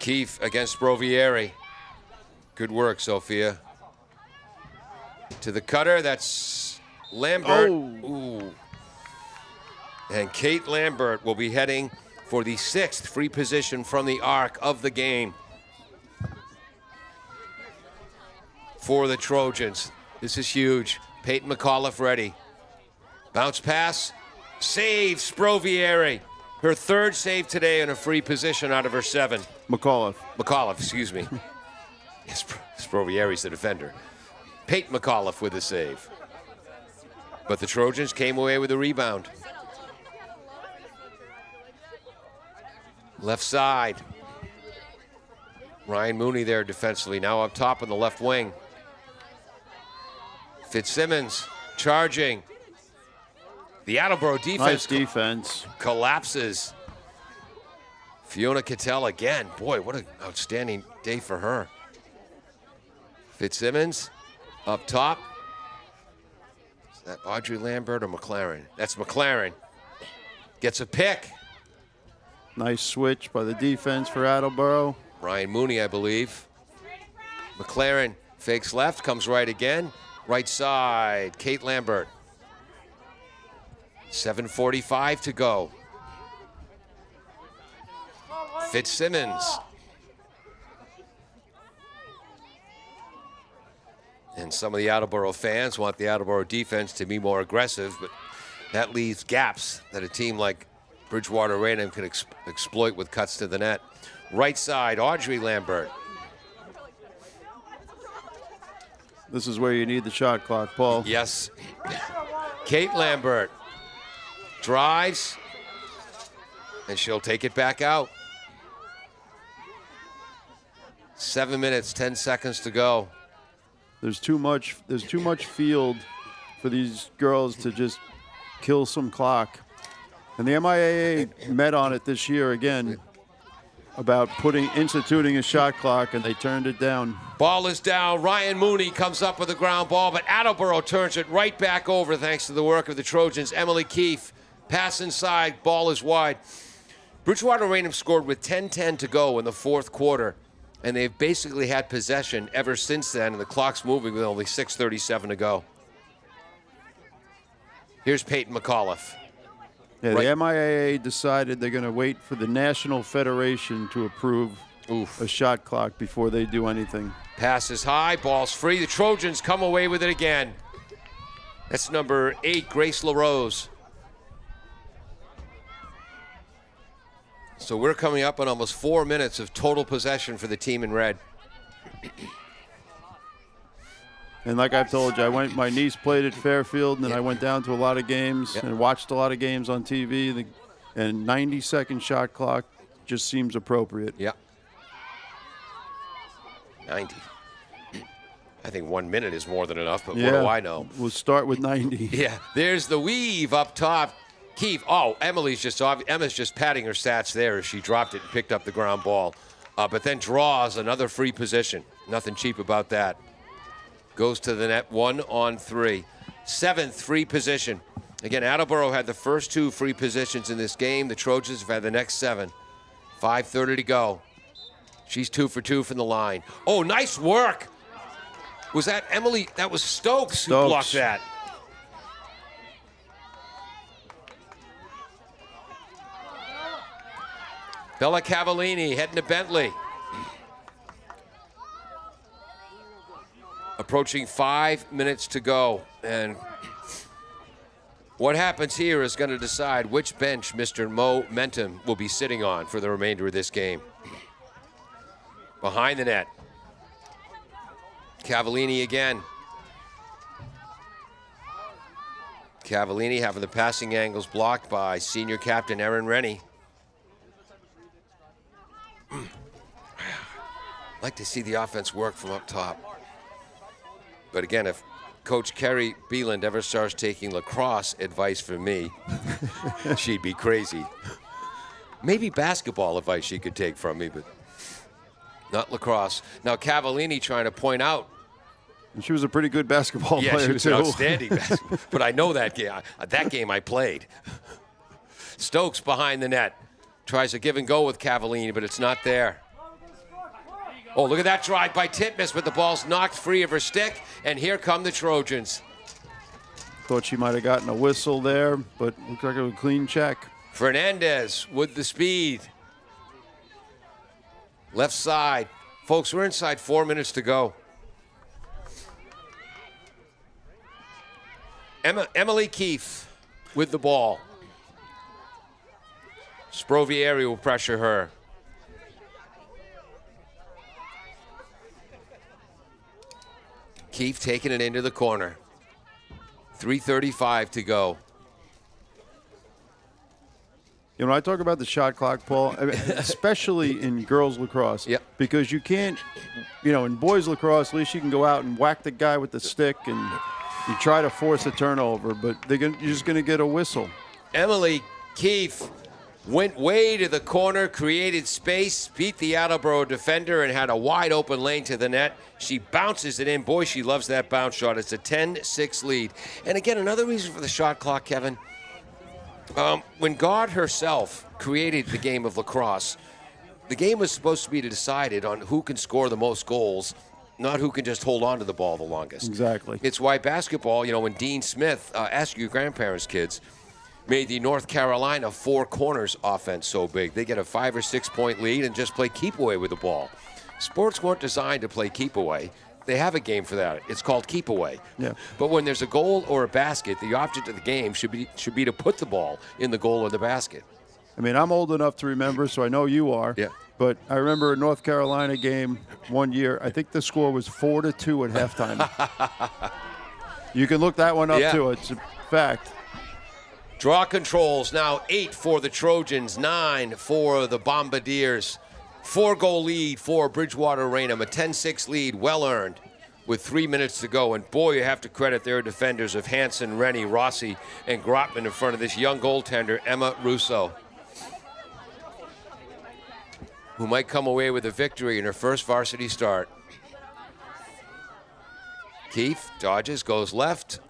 Keefe against Brovieri. Good work, Sophia. To the cutter, that's Lambert. Ooh. And Kate Lambert will be heading for the 6th free position from the arc of the game for the Trojans. This is huge. Peyton McAuliffe ready. Bounce pass, save Sprovieri. Her 3rd save today in a free position out of her 7. McAuliffe, excuse me. Yes, Sprovieri's the defender. Peyton McAuliffe with a save. But the Trojans came away with a rebound. Left side. Ryan Mooney there defensively, now up top on the left wing. Fitzsimmons charging. The Attleboro defense, nice defense, collapses. Fiona Cattell again. Boy, what an outstanding day for her. Fitzsimmons up top. Is that Audrey Lambert or McLaren? That's McLaren. Gets a pick. Nice switch by the defense for Attleboro. Ryan Mooney, I believe. McLaren fakes left, comes right again. Right side, Kate Lambert. 7:45 to go. Fitzsimmons. And some of the Attleboro fans want the Attleboro defense to be more aggressive, but that leaves gaps that a team like Bridgewater-Raynham can exploit with cuts to the net. Right side, Audrey Lambert. This is where you need the shot clock, Paul. Yes. Kate Lambert drives, and she'll take it back out. 7 minutes, 10 seconds to go. There's too much field for these girls to just kill some clock. And the MIAA met on it this year again about instituting a shot clock, and they turned it down. Ball is down. Ryan Mooney comes up with a ground ball, but Attleboro turns it right back over thanks to the work of the Trojans. Emily Keefe, pass inside, ball is wide. Bridgewater-Raynham scored with 10:10 to go in the 4th quarter, and they've basically had possession ever since then, and the clock's moving with only 6:37 to go. Here's Peyton McAuliffe. Yeah, Right. the MIAA decided they're going to wait for the National Federation to approve a shot clock before they do anything. Pass is high, ball's free. The Trojans come away with it again. That's number 8, Grace LaRose. So we're coming up on almost 4 minutes of total possession for the team in red. And like I've told you, my niece played at Fairfield, and I went down to a lot of games and watched a lot of games on TV, and 90-second shot clock just seems appropriate. Yeah. 90. I think 1 minute is more than enough, but what do I know? We'll start with 90. Yeah, there's the weave up top. Keefe, Emma's just padding her stats there as she dropped it and picked up the ground ball. But then draws another free position. Nothing cheap about that. Goes to the net, 1-on-3. 7th free position. Again, Attleboro had the first 2 free positions in this game. The Trojans have had the next 7. 5:30 to go. She's 2 for 2 from the line. Oh, nice work. Was that Emily? That was Stokes who blocked that. Bella Cavallini heading to Bentley. Approaching 5 minutes to go. And what happens here is going to decide which bench Mr. Mo Mentum will be sitting on for the remainder of this game. Behind the net. Cavallini again. Cavallini having the passing angles blocked by senior captain Erin Rennie. Like to see the offense work from up top. But again, if Coach Kerry Beeland ever starts taking lacrosse advice from me, she'd be crazy. Maybe basketball advice she could take from me, but not lacrosse. Now Cavallini trying to point out. And she was a pretty good basketball player, Yeah, she was too. an outstanding but I know that game. That game I played. Stokes behind the net. Tries to give and go with Cavallini, but it's not there. Oh, look at that drive by Titmus, but the ball's knocked free of her stick, and here come the Trojans. Thought she might have gotten a whistle there, but looked like it was a clean check. Fernandez with the speed. Left side. Folks, we're inside 4 minutes to go. Emily Keefe with the ball. Sprovieri will pressure her. Keefe taking it into the corner. 3:35 to go. You know, I talk about the shot clock, Paul, especially in girls lacrosse. Yep. Because you can't, you know, in boys lacrosse, at least you can go out and whack the guy with the stick and you try to force a turnover, but you're just going to get a whistle. Emily Keefe went way to the corner, created space, beat the Attleboro defender, and had a wide open lane to the net. She bounces it in. Boy, she loves that bounce shot. It's a 10-6 lead. And again, another reason for the shot clock, Kevin. When God herself created the game of lacrosse, the game was supposed to be decided on who can score the most goals, not who can just hold on to the ball the longest. Exactly. It's why basketball, you know, when Dean Smith, ask your grandparents' kids, made the North Carolina four corners offense so big. They get a 5 or 6 point lead and just play keep away with the ball. Sports weren't designed to play keep away. They have a game for that. It's called keep away. Yeah. But when there's a goal or a basket, the object of the game should be to put the ball in the goal or the basket. I mean, I'm old enough to remember, so I know you are. Yeah. But I remember a North Carolina game one year. I think the score was 4-2 at halftime. You can look that one up, Yeah. too. It's a fact. Draw controls now 8 for the Trojans, 9 for the Bombardiers. 4-goal lead for Bridgewater-Raynham, a 10-6 lead, well earned, with 3 minutes to go. And boy, you have to credit their defenders of Hansen, Rennie, Rossi, and Grotman in front of this young goaltender, Emma Russo, who might come away with a victory in her first varsity start. Keefe dodges, goes left.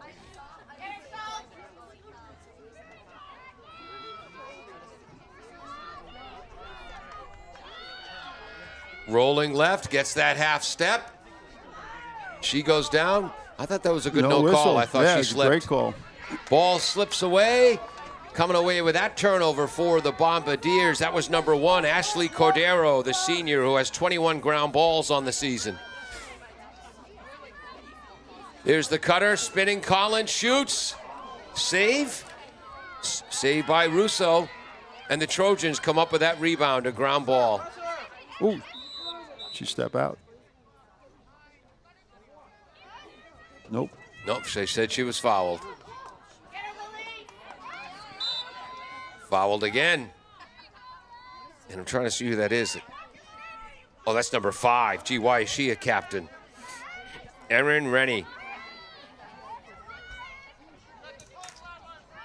Rolling left, gets that half step. She goes down. I thought that was a good no whistle. call. I thought yeah, she it's a slipped. great call. Ball slips away. Coming away with that turnover for the Bombardiers. That was number 1, Ashley Cordero, the senior, who has 21 ground balls on the season. There's the cutter, spinning Collins, shoots. Save. Save by Russo. And the Trojans come up with that rebound, a ground ball. Ooh. She step out. Nope. Nope, they said she was fouled. Fouled again. And I'm trying to see who that is. Oh, that's number 5. Gee, why is she a captain? Erin Rennie.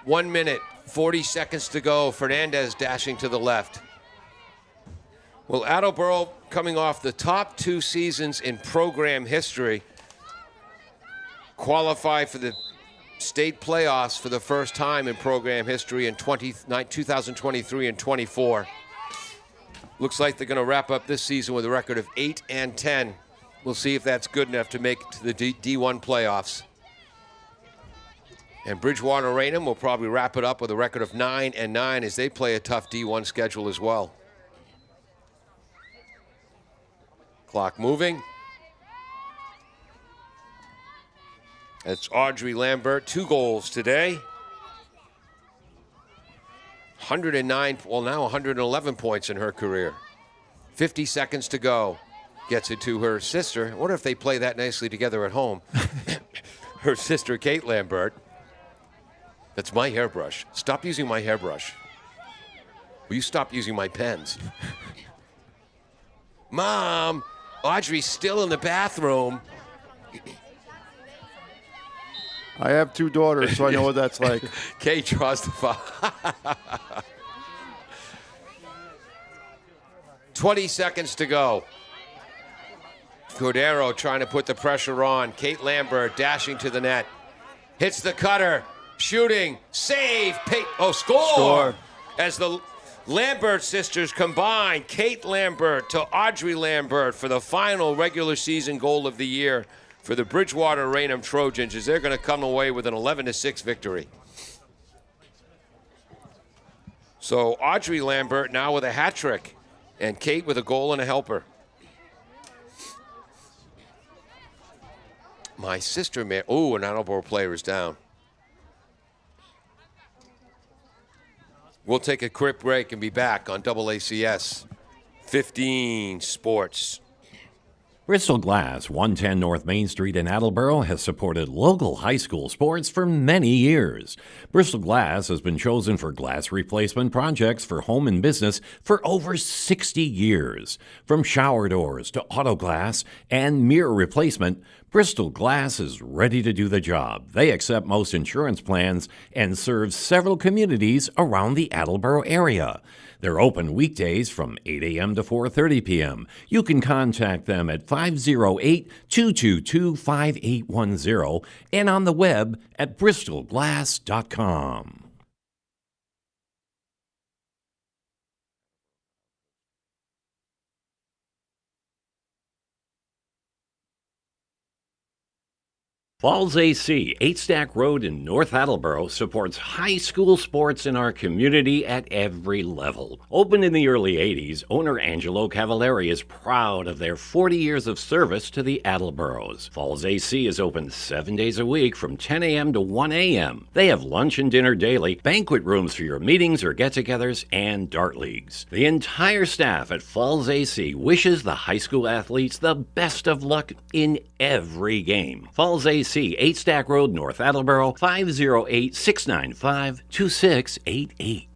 1 minute, 40 seconds to go. Fernandez dashing to the left. Well, Attleboro, coming off the top 2 seasons in program history, qualify for the state playoffs for the first time in program history in 2023 and 24. Looks like they're going to wrap up this season with a record of 8-10. We'll see if that's good enough to make it to the D1 playoffs. And Bridgewater-Raynham will probably wrap it up with a record of 9-9 as they play a tough D1 schedule as well. Clock moving. It's Audrey Lambert, 2 goals today. 109, well now 111 points in her career. 50 seconds to go. Gets it to her sister. I wonder if they play that nicely together at home. Her sister, Kate Lambert. That's my hairbrush. Stop using my hairbrush. Will you stop using my pens? Mom, Audrey's still in the bathroom. I have 2 daughters, so I know what that's like. Kate draws the foul. 20 seconds to go. Cordero trying to put the pressure on. Kate Lambert dashing to the net. Hits the cutter. Shooting. Save. Score. As the Lambert sisters combine. Kate Lambert to Audrey Lambert for the final regular season goal of the year for the Bridgewater-Raynham Trojans, as they're going to come away with an 11-6 victory. So Audrey Lambert now with a hat trick, and Kate with a goal and a helper. My sister, man. Ooh, an Attleboro player is down. We'll take a quick break and be back on AACS 15 Sports. Bristol Glass, 110 North Main Street in Attleboro, has supported local high school sports for many years. Bristol Glass has been chosen for glass replacement projects for home and business for over 60 years. From shower doors to auto glass and mirror replacement, Bristol Glass is ready to do the job. They accept most insurance plans and serve several communities around the Attleboro area. They're open weekdays from 8 a.m. to 4:30 p.m. You can contact them at 508-222-5810 and on the web at bristolglass.com. Falls AC, 8 Stack Road in North Attleboro, supports high school sports in our community at every level. Opened in the early 80s, owner Angelo Cavallari is proud of their 40 years of service to the Attleboros. Falls AC is open 7 days a week from 10 a.m. to 1 a.m. They have lunch and dinner daily, banquet rooms for your meetings or get-togethers, and dart leagues. The entire staff at Falls AC wishes the high school athletes the best of luck in every game. Falls AC, 8 Stack Road, North Attleboro, 508-695-2688.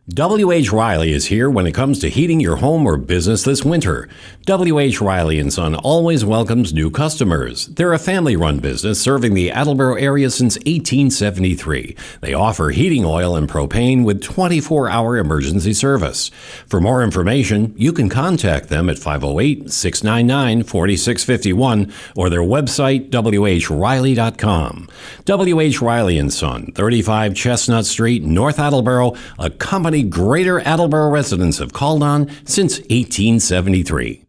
W.H. Riley is here when it comes to heating your home or business this winter. W.H. Riley & Son always welcomes new customers. They're a family-run business serving the Attleboro area since 1873. They offer heating oil and propane with 24-hour emergency service. For more information, you can contact them at 508-699-4651 or their website, whriley.com. W.H. Riley & Son, 35 Chestnut Street, North Attleboro, a company Greater Attleboro residents have called on since 1873.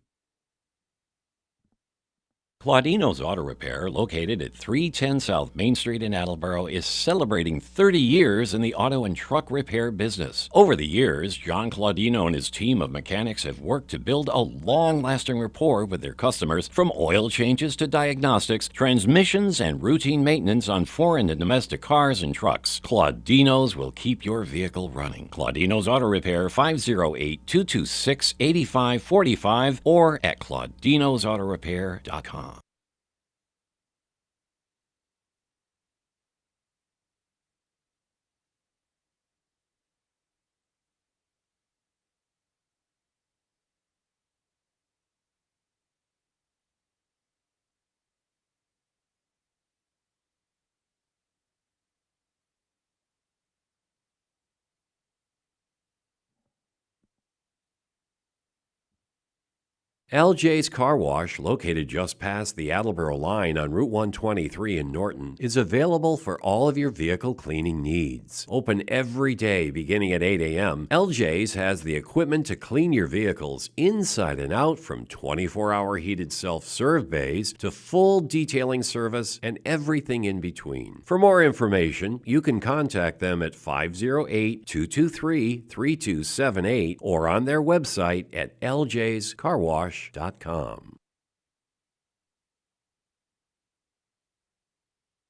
Claudino's Auto Repair, located at 310 South Main Street in Attleboro, is celebrating 30 years in the auto and truck repair business. Over the years, John Claudino and his team of mechanics have worked to build a long-lasting rapport with their customers, from oil changes to diagnostics, transmissions, and routine maintenance on foreign and domestic cars and trucks. Claudino's will keep your vehicle running. Claudino's Auto Repair, 508-226-8545 or at claudinosautorepair.com. LJ's Car Wash, located just past the Attleboro line on Route 123 in Norton, is available for all of your vehicle cleaning needs. Open every day beginning at 8 a.m., LJ's has the equipment to clean your vehicles inside and out, from 24-hour heated self-serve bays to full detailing service and everything in between. For more information, you can contact them at 508-223-3278 or on their website at ljscarwash.com.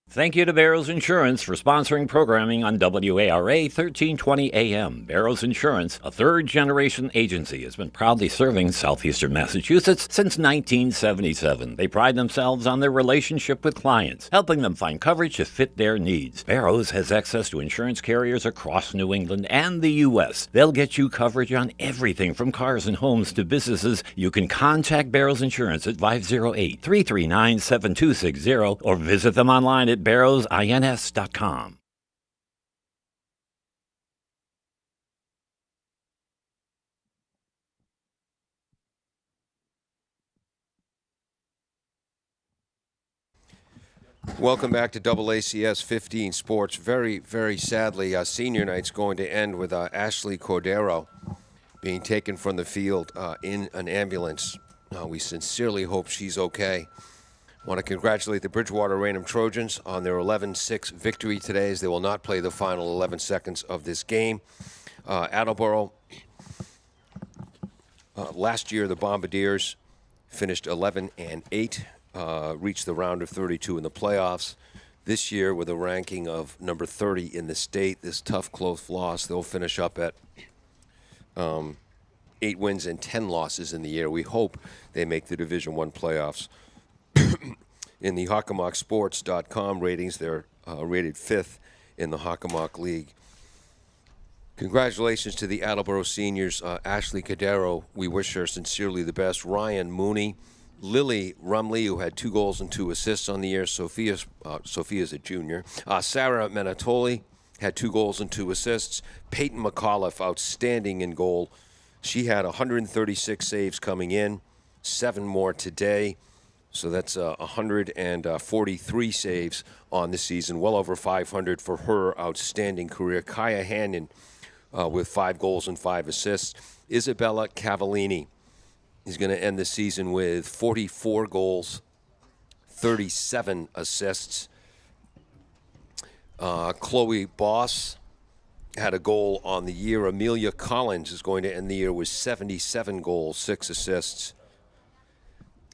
Thank you to Barrows Insurance for sponsoring programming on WARA 1320 AM. Barrows Insurance, a third-generation agency, has been proudly serving southeastern Massachusetts since 1977. They pride themselves on their relationship with clients, helping them find coverage to fit their needs. Barrows has access to insurance carriers across New England and the U.S. They'll get you coverage on everything from cars and homes to businesses. You can contact Barrows Insurance at 508-339-7260 or visit them online at barrowsins.com. Welcome back to AACS 15 Sports. Very, very sadly, senior night's going to end with Ashley Cordero being taken from the field in an ambulance. We sincerely hope she's okay. I want to congratulate the Bridgewater-Raynham Trojans on their 11-6 victory today, as they will not play the final 11 seconds of this game. Attleboro, last year the Bombardiers finished 11-8, reached the round of 32 in the playoffs. This year, with a ranking of number 30 in the state, this tough, close loss, they'll finish up at 8 wins and 10 losses in the year. We hope they make the Division I playoffs. In the HockomockSports.com ratings, they're rated 5th in the Hockomock League. Congratulations to the Attleboro seniors. Ashley Cordero, we wish her sincerely the best. Ryan Mooney, Lily Rumley, who had 2 goals and 2 assists on the year. Sophia's a junior. Sarah Menatoli had 2 goals and 2 assists. Peyton McAuliffe, outstanding in goal. She had 136 saves coming in, 7 more today. So that's 143 saves on the season, well over 500 for her outstanding career. Kaya Hannon with 5 goals and 5 assists. Isabella Cavallini is going to end the season with 44 goals, 37 assists. Chloe Boss had a goal on the year. Amelia Collins is going to end the year with 77 goals, 6 assists.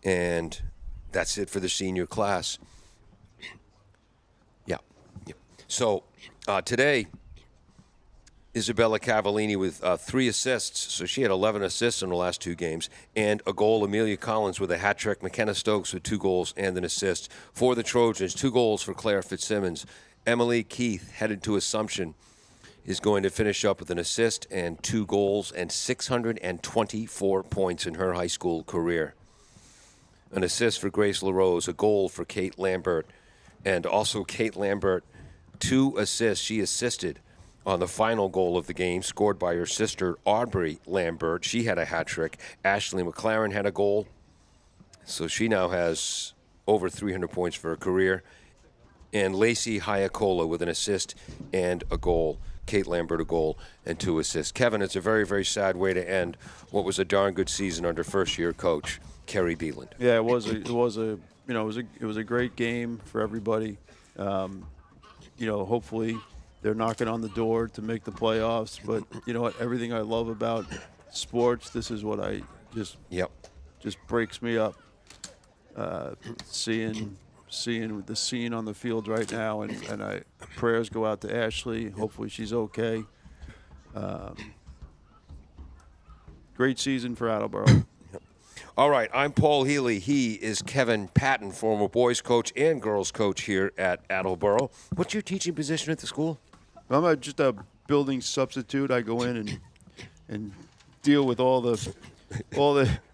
And that's it for the senior class. Yeah. So today, Isabella Cavallini with 3 assists. So she had 11 assists in the last 2 games. And a goal. Amelia Collins with a hat trick. McKenna Stokes with 2 goals and an assist. For the Trojans, 2 goals for Claire Fitzsimmons. Emily Keith, headed to Assumption, is going to finish up with an assist and 2 goals and 624 points in her high school career. An assist for Grace LaRose, a goal for Kate Lambert, and also Kate Lambert, 2 assists. She assisted on the final goal of the game, scored by her sister Aubrey Lambert. She had a hat trick. Ashley McLaren had a goal, so she now has over 300 points for her career. And Lacey Hayakola with an assist and a goal. Kate Lambert a goal and 2 assists. Kevin, it's a very, very sad way to end what was a darn good season under first-year coach Kerry Beeland. Yeah, it was a great game for everybody. Hopefully they're knocking on the door to make the playoffs. But you know what? Everything I love about sports, this is what I just breaks me up. Seeing the scene on the field right now, and prayers go out to Ashley. Hopefully she's okay. Great season for Attleboro. All right, I'm Paul Healy. He is Kevin Patton, former boys coach and girls coach here at Attleboro. What's your teaching position at the school? I'm just a building substitute. I go in and deal with all the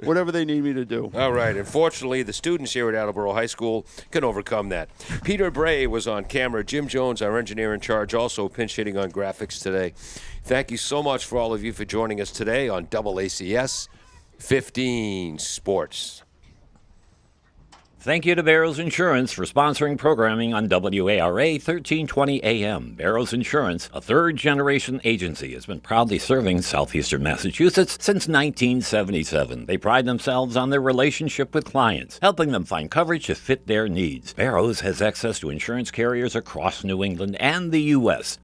whatever they need me to do. All right. Unfortunately, the students here at Attleboro High School can overcome that. Peter Bray was on camera. Jim Jones, our engineer in charge, also pinch hitting on graphics today. Thank you so much for all of you for joining us today on AACS 15 Sports. Thank you to Barrows Insurance for sponsoring programming on WARA 1320 AM. Barrows Insurance, a third-generation agency, has been proudly serving southeastern Massachusetts since 1977. They pride themselves on their relationship with clients, helping them find coverage to fit their needs. Barrows has access to insurance carriers across New England and the U.S.